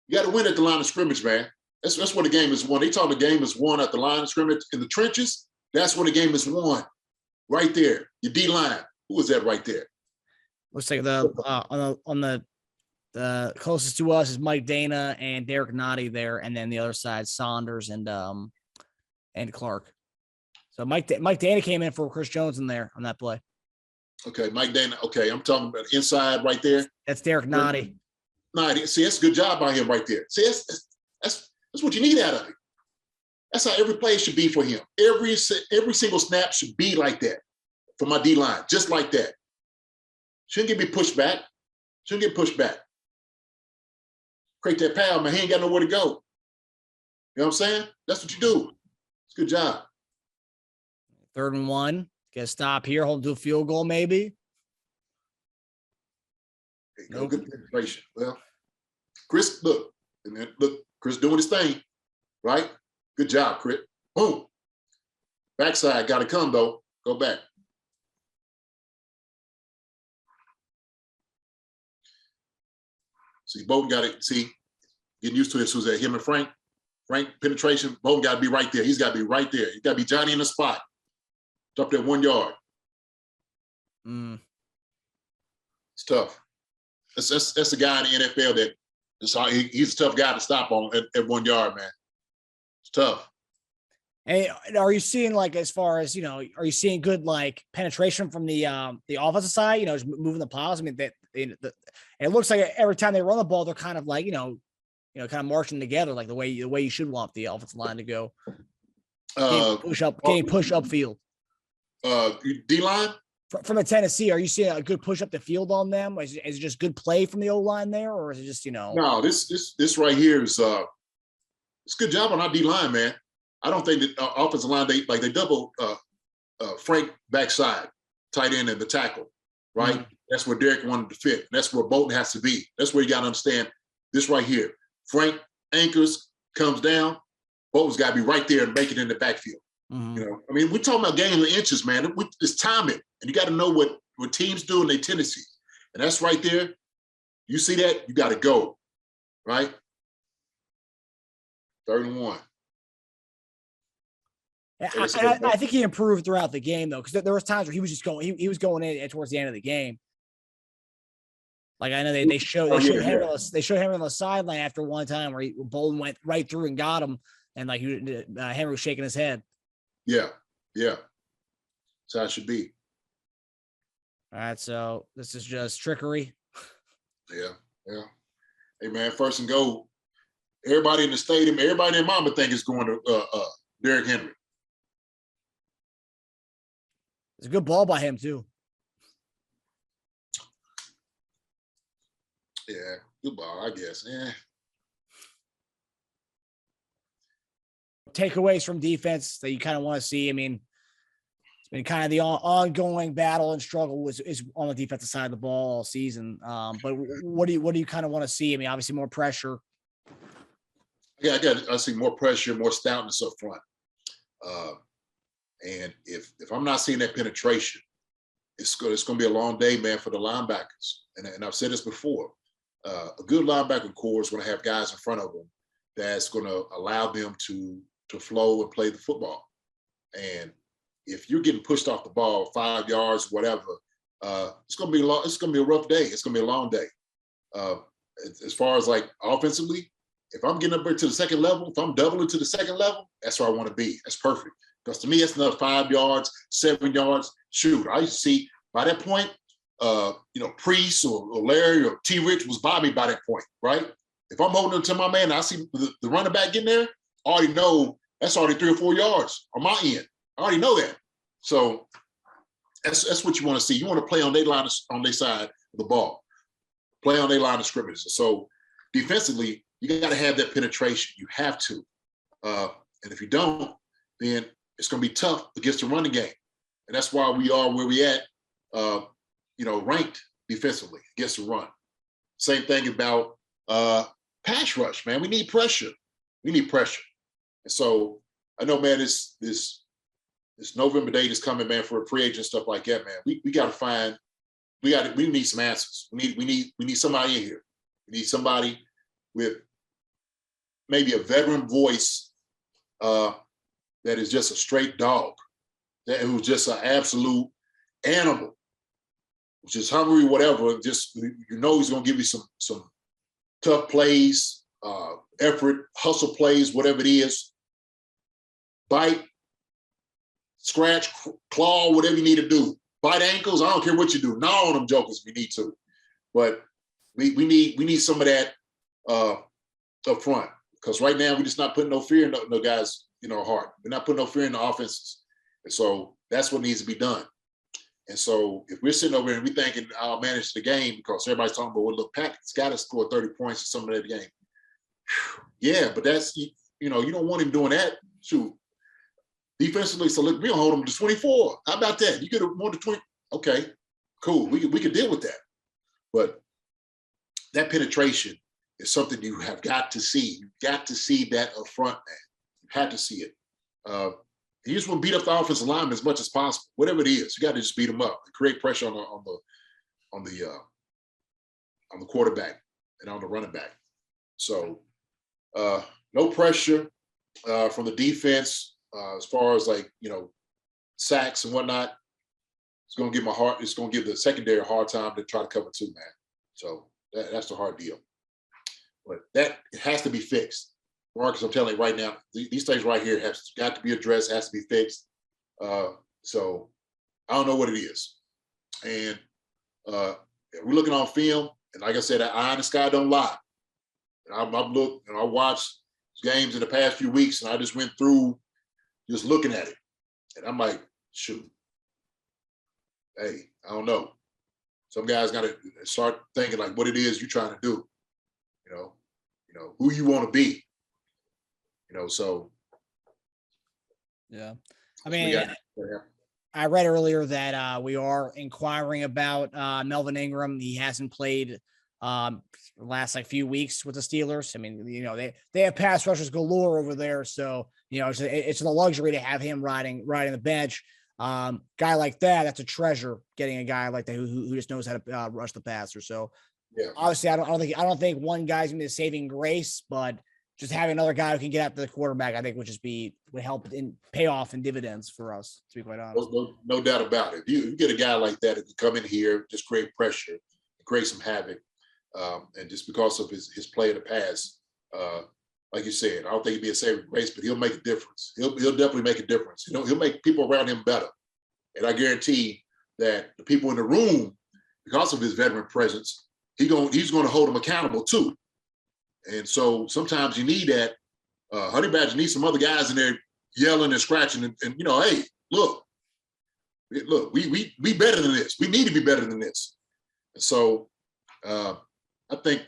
You got to win at the line of scrimmage, man. That's when the game is won. They talk the game is won at the line of scrimmage in the trenches. That's when the game is won. Right there. Your D line. Who was that right there? Looks like on the The closest to us is Mike Dana and Derek Nottie there, and then the other side, Saunders and Clark. So Mike Dana came in for Chris Jones in there on that play. Okay, Mike Dana. Okay, I'm talking about inside right there. That's Derek Nottie. Nottie. See, that's a good job by him right there. See, that's what you need out of him. That's how every play should be for him. Every single snap should be like that for my D-line, just like that. Shouldn't get me pushed back. Shouldn't get pushed back. Create that power, man. He ain't got nowhere to go. You know what I'm saying? That's what you do. It's a good job. 3rd and 1. Get a stop here. Hold to a field goal, maybe. Nope. Good penetration. Well, Chris, look, Chris doing his thing, right? Good job, Chris. Boom. Backside got to come though. Go back. See, Bolton got it. See, getting used to this. Who's that? Him and Frank. Frank penetration. Bolton got to be right there. He's got to be right there. He's got to be Johnny in the spot. Drop that 1 yard. It's tough. That's the guy in the NFL he's a tough guy to stop on at 1 yard, man. It's tough. Hey, are you seeing, like, as far as, are you seeing good, like, penetration from the offensive side, just moving the piles? I mean, it looks like every time they run the ball, they're kind of like, kind of marching together, like the way you should want the offensive line to go. Getting push up field. D-line? From a Tennessee, are you seeing a good push up the field on them? Is it just good play from the O-line there, or is it just, No, this right here is it's a good job on our D-line, man. I don't think that offensive line, they double Frank backside, tight end and the tackle, right? Mm-hmm. That's where Derek wanted to fit. That's where Bolton has to be. That's where you got to understand this right here. Frank anchors, comes down, Bolton's got to be right there and make it in the backfield. Mm-hmm. I mean, we're talking about games of inches, man. It's timing. And you got to know what teams do in their tendencies. And that's right there. You see that, you got to go, right? 3rd and 1. I think he improved throughout the game, though, because there was times where he was just going. He was going in towards the end of the game. Like, I know they showed him on the sideline after one time where Bolton went right through and got him, and like Henry was shaking his head. Yeah. That's how it should be. All right, so this is just trickery. Yeah. Hey, man, 1st and goal. Everybody in the stadium, everybody in Mama think is going to Derrick Henry. It's a good ball by him, too. Yeah, good ball, I guess. Yeah. Takeaways from defense that you kind of want to see. I mean, it's been kind of the ongoing battle and struggle is on the defensive side of the ball all season. But what do you kind of want to see? I mean, obviously more pressure. Yeah, I see more pressure, more stoutness up front. And if I'm not seeing that penetration, it's going to be a long day, man, for the linebackers. And I've said this before. A good linebacker core is going to have guys in front of them that's going to allow them to flow and play the football. And if you're getting pushed off the ball 5 yards, whatever, it's going to be a rough day. It's going to be a long day. As far as like offensively, if I'm getting up to the second level, if I'm doubling to the second level, that's where I want to be. That's perfect. Because to me, it's another 5 yards, 7 yards. Shoot, I used to see by that point, Priest or Larry or T. Rich was by me by that point, right? If I'm holding it to my man, and I see the running back getting there, I already know that's already 3 or 4 yards on my end. I already know that. So that's what you want to see. You want to play on their line, on their side of the ball, play on their line of scrimmage. So defensively, you got to have that penetration. You have to. And if you don't, then it's going to be tough against the running game. And that's why we are where we at, ranked defensively against the run. Same thing about pass rush, man. We need pressure. And so I know, man, this November date is coming, man, for a free agent, stuff like that, man. We got to find, we need some answers. We need somebody in here. We need somebody with maybe a veteran voice that is just a straight dog, who's just an absolute animal, which is hungry, whatever. Just he's going to give you some tough plays, effort, hustle plays, whatever it is. Bite, scratch, claw, whatever you need to do. Bite ankles, I don't care what you do. Gnaw on them jokers if you need to. But we need some of that up front. Because right now we're just not putting no fear in no guys, heart. We're not putting no fear in the offenses. And so that's what needs to be done. And so if we're sitting over here and we're thinking I'll manage the game because everybody's talking about, well, look, Pat's got to score 30 points or something in that game. Yeah, but that's, you don't want him doing that. Shoot. Defensively, so look, we'll hold him to 24. How about that? You get more than 20. Okay, cool. We could deal with that. But that penetration is something you have got to see. You've got to see that up front, man. You have to see it. You just want to beat up the offensive lineman as much as possible. Whatever it is, you got to just beat them up and create pressure on the quarterback and on the running back. So no pressure from the defense as far as sacks and whatnot. It's going to give the secondary a hard time to try to cover too, man. So that's the hard deal. But that has to be fixed. Marcus, I'm telling you right now, these things right here have got to be addressed, has to be fixed. So I don't know what it is. And we're looking on film, and like I said, that eye in the sky don't lie. And I've looked and I watched games in the past few weeks, and I just went through just looking at it. And I'm like, shoot, hey, I don't know. Some guys got to start thinking like what it is you're trying to do. Who you want to be. So. Yeah. I mean, I read earlier that we are inquiring about Melvin Ingram. He hasn't played last few weeks with the Steelers. I mean, they have pass rushers galore over there. So, it's a luxury to have him riding the bench. Guy like that's a treasure, getting a guy like that who just knows how to rush the passer. So yeah, obviously I don't think one guy's gonna be the saving grace, but just having another guy who can get after the quarterback, I think would help in pay off in dividends for us, to be quite honest. No doubt about it. You get a guy like that who can come in here, just create pressure, create some havoc. And just because of his play in the past, like you said, I don't think he'd be a saving grace, but he'll make a difference. He'll definitely make a difference. He'll make people around him better. And I guarantee that the people in the room, because of his veteran presence, he's going to hold them accountable too. And so sometimes you need that. Honey Badger needs some other guys in there yelling and scratching and hey, look, we better than this. We need to be better than this. And so I think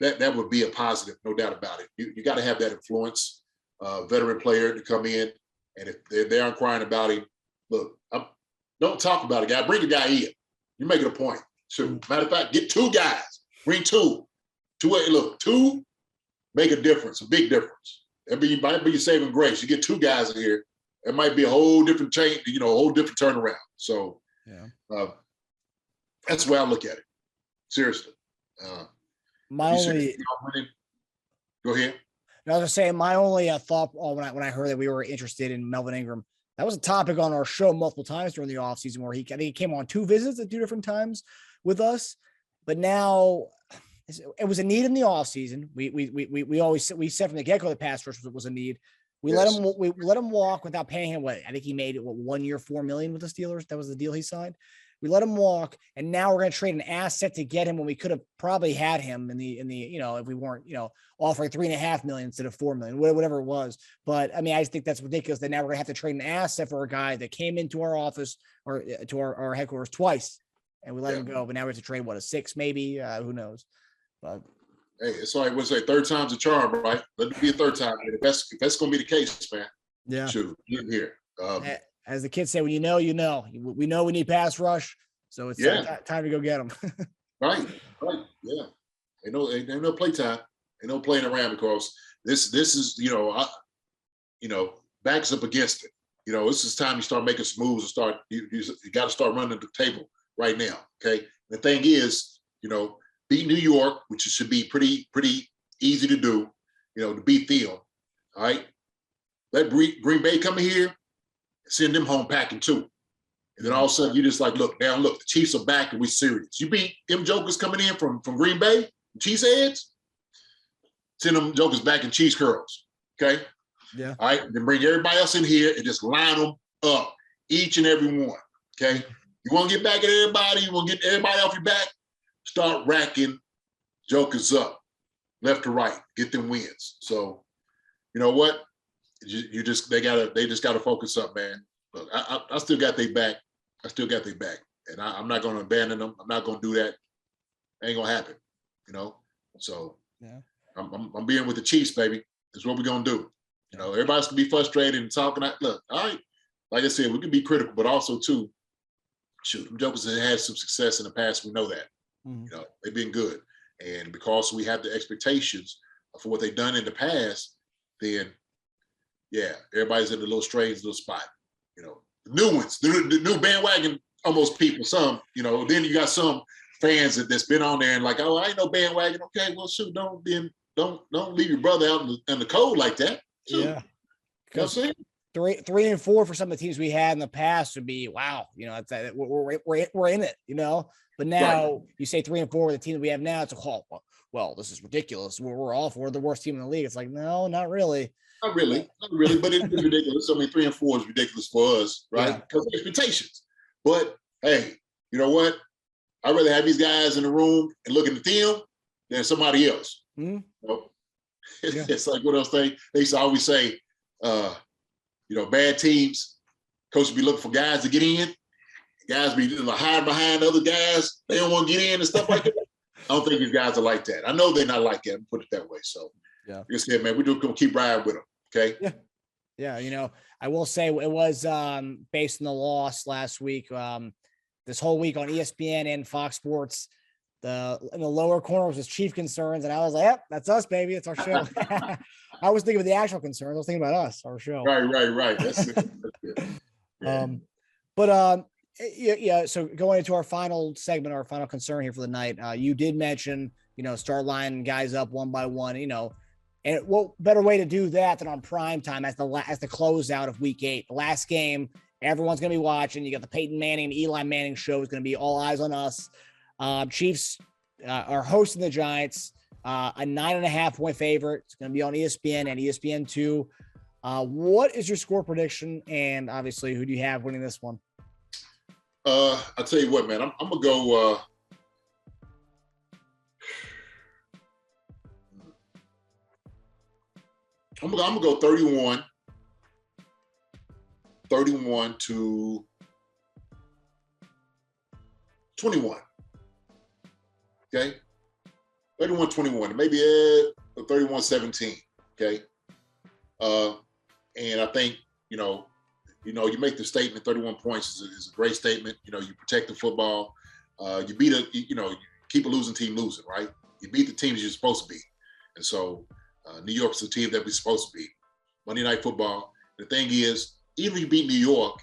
that would be a positive, no doubt about it. You got to have that influence, veteran player to come in, and if they aren't crying about him, look, don't talk about a guy. Bring a guy in. You make it a point. So, matter of fact, get two guys. Bring two. Two make a difference, a big difference. Might be your saving grace. You get two guys in here, it might be a whole different change, a whole different turnaround. So, that's the way I look at it. Seriously. Go ahead. I was gonna say my only thought when I heard that we were interested in Melvin Ingram, that was a topic on our show multiple times during the offseason where I think he came on 2 visits at 2 different times with us. But now it was a need in the offseason. We said from the get-go the pass rush was a need. We let him walk without paying him what I think he made 1 year, $4 million with the Steelers. That was the deal he signed. We let him walk, and now we're going to trade an asset to get him when we could have probably had him in the if we weren't offering $3.5 million instead of $4 million, whatever it was. But I mean, I just think that's ridiculous that now we're going to have to trade an asset for a guy that came into our office or to our headquarters twice, and we let him go. But now we have to trade a 6 maybe, who knows? But hey, it's like we say, third time's a charm, right? Let it be a third time. If that's going to be the case, man. Yeah. Shoot, get here. As the kids say, when you know, we know we need pass rush, so it's time to go get them. Right, yeah. Ain't no play time. Ain't no playing around because this is backs up against it. This is time you start making some moves and start. You got to start running the table right now. Okay. The thing is, beat New York, which should be pretty easy to do. To beat them. All right. Let Green Bay come in here. Send them home packing too. And then all of a sudden you just look, the Chiefs are back and we're serious. You beat them jokers coming in from Green Bay, Cheeseheads, send them jokers back in cheese curls. Okay. Yeah. All right. Then bring everybody else in here and just line them up, each and every one. Okay. You want to get back at everybody? You want to get everybody off your back? Start racking jokers up, left to right, get them wins. So, you know what? They just gotta focus up, man. Look, I still got their back. And I'm not going to abandon them. I'm not going to do that. Ain't gonna happen, you know. So yeah, I'm being with the Chiefs, baby. That's what we're gonna do. You know, everybody's gonna be frustrated and talking. Look, all right, like I said, we can be critical, but also too, shoot, them jokers have had some success in the past. We know that. You know, they've been good, and because we have the expectations for what they've done in the past, then yeah, everybody's in a little strange little spot. You know, the new ones, the new bandwagon almost people. Some, you know, then you got some fans that's been on there and like, oh, I ain't no bandwagon. Okay, well, shoot, don't leave your brother out in the cold like that. Shoot. Yeah. You know what I'm saying? 3 and 4 for some of the teams we had in the past would be wow. You know, we're in it. You know, but now you say 3 and 4 with the team that we have now. It's well, this is ridiculous. We're awful. We're the worst team in the league. It's like no, not really. Not really, but it's ridiculous. I mean, 3 and 4 is ridiculous for us, right? Because of expectations. But hey, you know what? I'd rather have these guys in the room and looking at them than somebody else. You know? It's like what else they used to always say, you know, bad teams, coaches be looking for guys to get in. Guys be hiding behind other guys. They don't want to get in and stuff like that. I don't think these guys are like that. I know they're not like that, put it that way. So, like I said, man, we're just going to keep riding with them, okay? Yeah. Yeah, you know, I will say it was based on the loss last week. This whole week on ESPN and Fox Sports, in the lower corner was Chief concerns, and I was like, "Yep, that's us, baby. It's our show." I was thinking of the actual concerns. I was thinking about us, our show. Right. That's it. Yeah. Yeah. So going into our final segment, our final concern here for the night, you did mention, you know, start lining guys up one by one. You know, and what better way to do that than on prime time as the closeout of Week 8, the last game. Everyone's going to be watching. You got the Peyton Manning and Eli Manning show. Is going to be all eyes on us. Chiefs are hosting the Giants, a 9.5-point favorite. It's going to be on ESPN and ESPN2. What is your score prediction? And obviously, who do you have winning this one? I'll tell you what, man. I'm going to go I'm going to go 31 to 21. Okay. 31-21. Maybe 31-17. Okay. And I think, you you make the statement 31 points is a great statement. You know, you protect the football. You beat you keep a losing team losing, right? You beat the teams you're supposed to beat. And so New York's the team that we're supposed to beat. Monday Night Football. The thing is, even if you beat New York,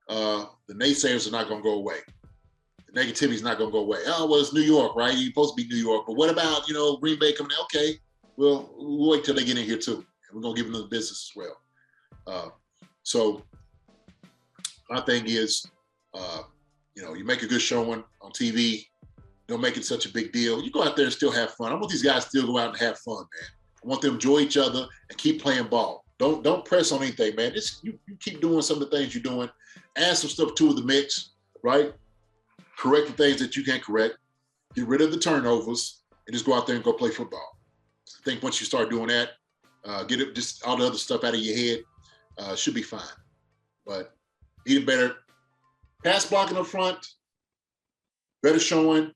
the naysayers are not going to go away. The negativity is not going to go away. Oh, well, it's New York, right? You're supposed to beat New York. But what about, Green Bay coming in? Okay, well, we'll wait till they get in here too. And we're going to give them the business as well. So my thing is, you make a good showing on TV. Don't make it such a big deal. You go out there and still have fun. I want these guys to still go out and have fun, man. I want them to enjoy each other and keep playing ball. Don't press on anything, man. Just you keep doing some of the things you're doing. Add some stuff to the mix, right? Correct the things that you can't correct. Get rid of the turnovers and just go out there and go play football. I think once you start doing that, get it, just all the other stuff out of your head, should be fine. But even better, pass blocking up front, better showing,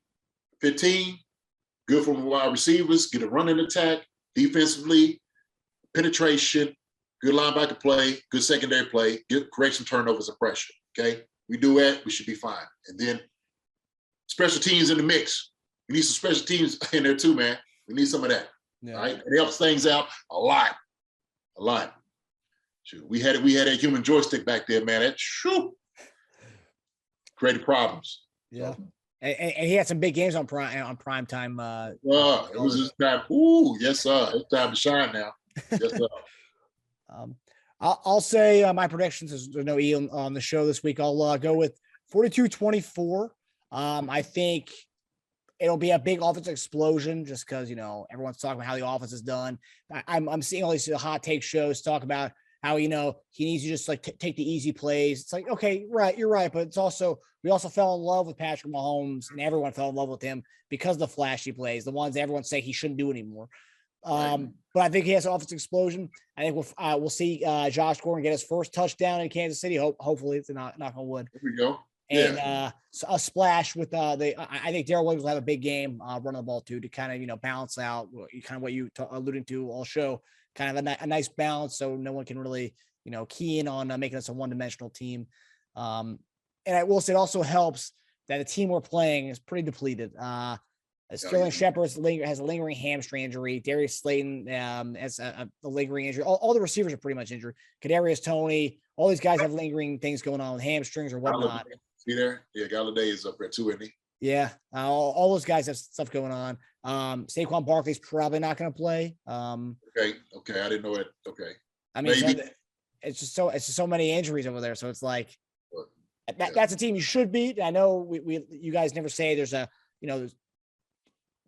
15, good from wide receivers, get a running attack, defensively, penetration, good linebacker play, good secondary play, correct some turnovers and pressure, okay? We do that, we should be fine. And then special teams in the mix. We need some special teams in there too, man. We need some of that, all right? It helps things out a lot. Shoot, we had a human joystick back there, man. That created problems. Yeah. So. And he had some big games on prime time. It was his time. Ooh, yes, sir. It's time to shine now. Yes, sir. I'll say my predictions. There's no E on the show this week. I'll go with 42-24. I think it'll be a big offensive explosion just because, everyone's talking about how the offense is done. I'm seeing all these hot take shows talk about how, he needs to just like take the easy plays. It's like, okay, right. You're right. But it's also, we also fell in love with Patrick Mahomes, and everyone fell in love with him because of the flashy plays, the ones that everyone say he shouldn't do anymore. But I think he has an offensive explosion. I think we'll see Josh Gordon get his first touchdown in Kansas City. Hopefully it's knock on wood. There we go. And a splash with I think Darrell Williams will have a big game running the ball too, to kind of, balance out kind of what you alluding to all show, kind of a nice balance. So no one can really, key in on making us a one-dimensional team. And I will say it also helps that the team we're playing is pretty depleted. Sterling Shepard has a lingering hamstring injury. Darius Slayton has a lingering injury. All the receivers are pretty much injured. Kadarius Toney, all these guys have lingering things going on with hamstrings or whatnot. See there? Yeah, Galladay is up there too, isn't he? Yeah, all those guys have stuff going on. Saquon Barkley's probably not going to play. Okay, I didn't know it. Okay, I mean, it's just so many injuries over there. So it's like that's a team you should beat. I know you guys never say there's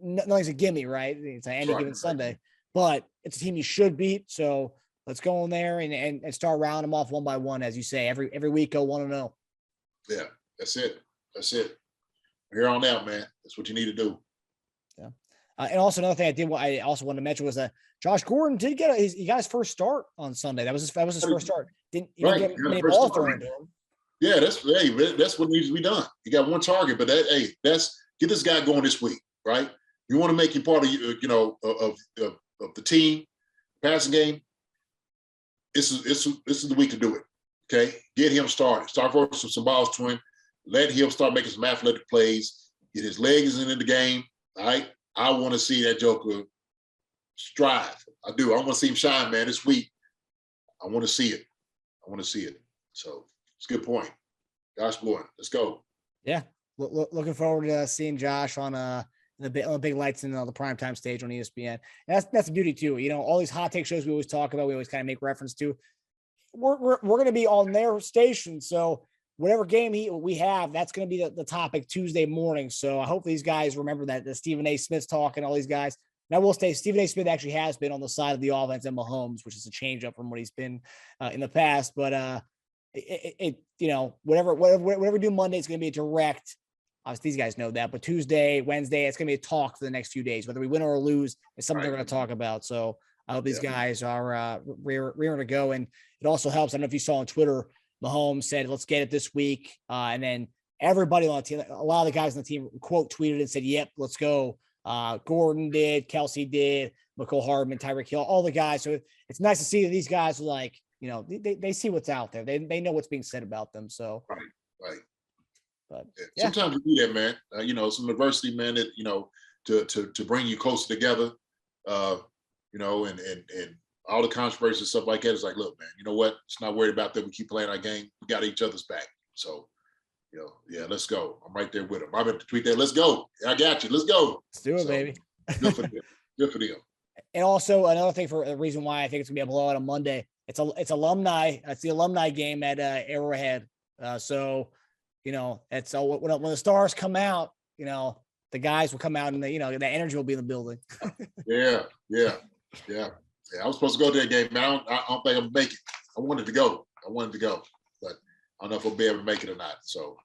nothing's a gimme, right? It's any given Sunday, but it's a team you should beat. So let's go in there and start rounding them off one by one, as you say. Every week, go 1-0. Yeah, that's it. Here on out, man. That's what you need to do. Yeah. And also another thing I also wanted to mention was that Josh Gordon did he got his first start on Sunday. That was his first start. Didn't get many balls thrown to him. Yeah, that's what needs to be done. You got one target, but that's get this guy going this week, right? You want to make him part of of the team passing game. This is the week to do it. Okay, get him started. Start forcing some balls to him. Let him start making some athletic plays. Get his legs into the game. All right. I want to see that Joker strive. I do. I want to see him shine, man, this week. I want to see it. So it's a good point. Josh Gordon, let's go. Yeah, looking forward to seeing Josh on the big lights in the primetime stage on ESPN. And that's the beauty too. All these hot take shows we always talk about, we always kind of make reference to. We're going to be on their station, so whatever game we have, that's going to be the topic Tuesday morning. So I hope these guys remember that the Stephen A. Smith's talking, all these guys. And I will say Stephen A. Smith actually has been on the side of the offense and Mahomes, which is a change up from what he's been in the past. But whatever we do Monday is going to be a direct. Obviously, these guys know that, but Tuesday, Wednesday, it's going to be a talk for the next few days. Whether we win or lose, it's something they're going to talk about. So I hope these guys are rearing to go. And it also helps. I don't know if you saw on Twitter, Mahomes said, let's get it this week. And then everybody on the team, a lot of the guys on the team, quote, tweeted and said, yep, let's go. Gordon did, Kelsey did, McCole Hardman, Tyreek Hill, all the guys. So it's nice to see that these guys are like, they see what's out there. They know what's being said about them. So, right. But sometimes you do that, man. Some adversity, man, that, to bring you closer together, and all the controversy and stuff like that. Is like, look, man, you know what? It's not worried about that. We keep playing our game. We got each other's back. So, let's go. I'm right there with them. I'm going to tweet that. Let's go. I got you. Let's go. Let's do it, baby. Good for them. Good for them. And also another thing for the reason why I think it's gonna be a blowout on Monday. It's alumni. It's the alumni game at Arrowhead. So, it's when the stars come out, the guys will come out and the energy will be in the building. Yeah. I was supposed to go to that game, man. I don't think I'm gonna make it. I wanted to go, but I don't know if I'll be able to make it or not. So,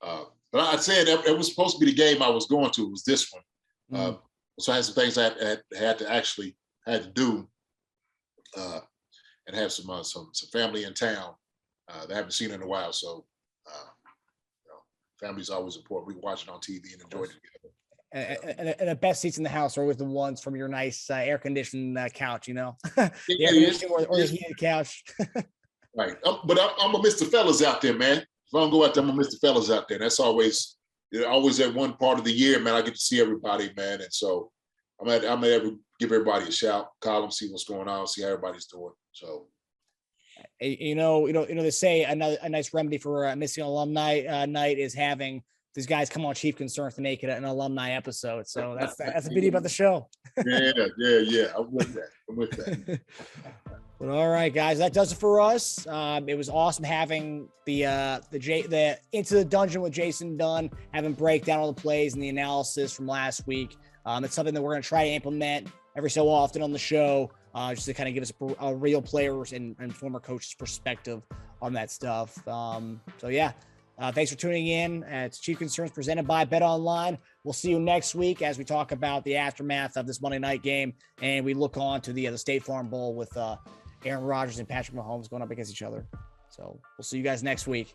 but I said it was supposed to be the game I was going to. It was this one. So I had some things I had to do, and have some family in town that I haven't seen in a while. So, family's always important. We watch it on TV and enjoy it together. And the best seats in the house are always the ones from your nice air-conditioned couch, the or the heated couch. Right. But I'm going to miss the fellas out there, man. If I don't go out there, I'm going to miss the fellas out there. That's always at one part of the year, man. I get to see everybody, man. And so I'm going to give everybody a shout, call them, see what's going on, see how everybody's doing. So. They say a nice remedy for missing alumni night is having these guys come on Chief Concerns to make it an alumni episode. So that's the beauty about the show. Yeah. I'm with that. But all right, guys, that does it for us. It was awesome having the Into the Dungeon with Jason Dunn, having break down all the plays and the analysis from last week. It's something that we're going to try to implement every so often on the show, just to kind of give us a real players and former coaches' perspective on that stuff. So yeah, thanks for tuning in. It's Chief Concerns presented by BetOnline. We'll see you next week as we talk about the aftermath of this Monday night game, and we look on to the State Farm Bowl with Aaron Rodgers and Patrick Mahomes going up against each other. So we'll see you guys next week.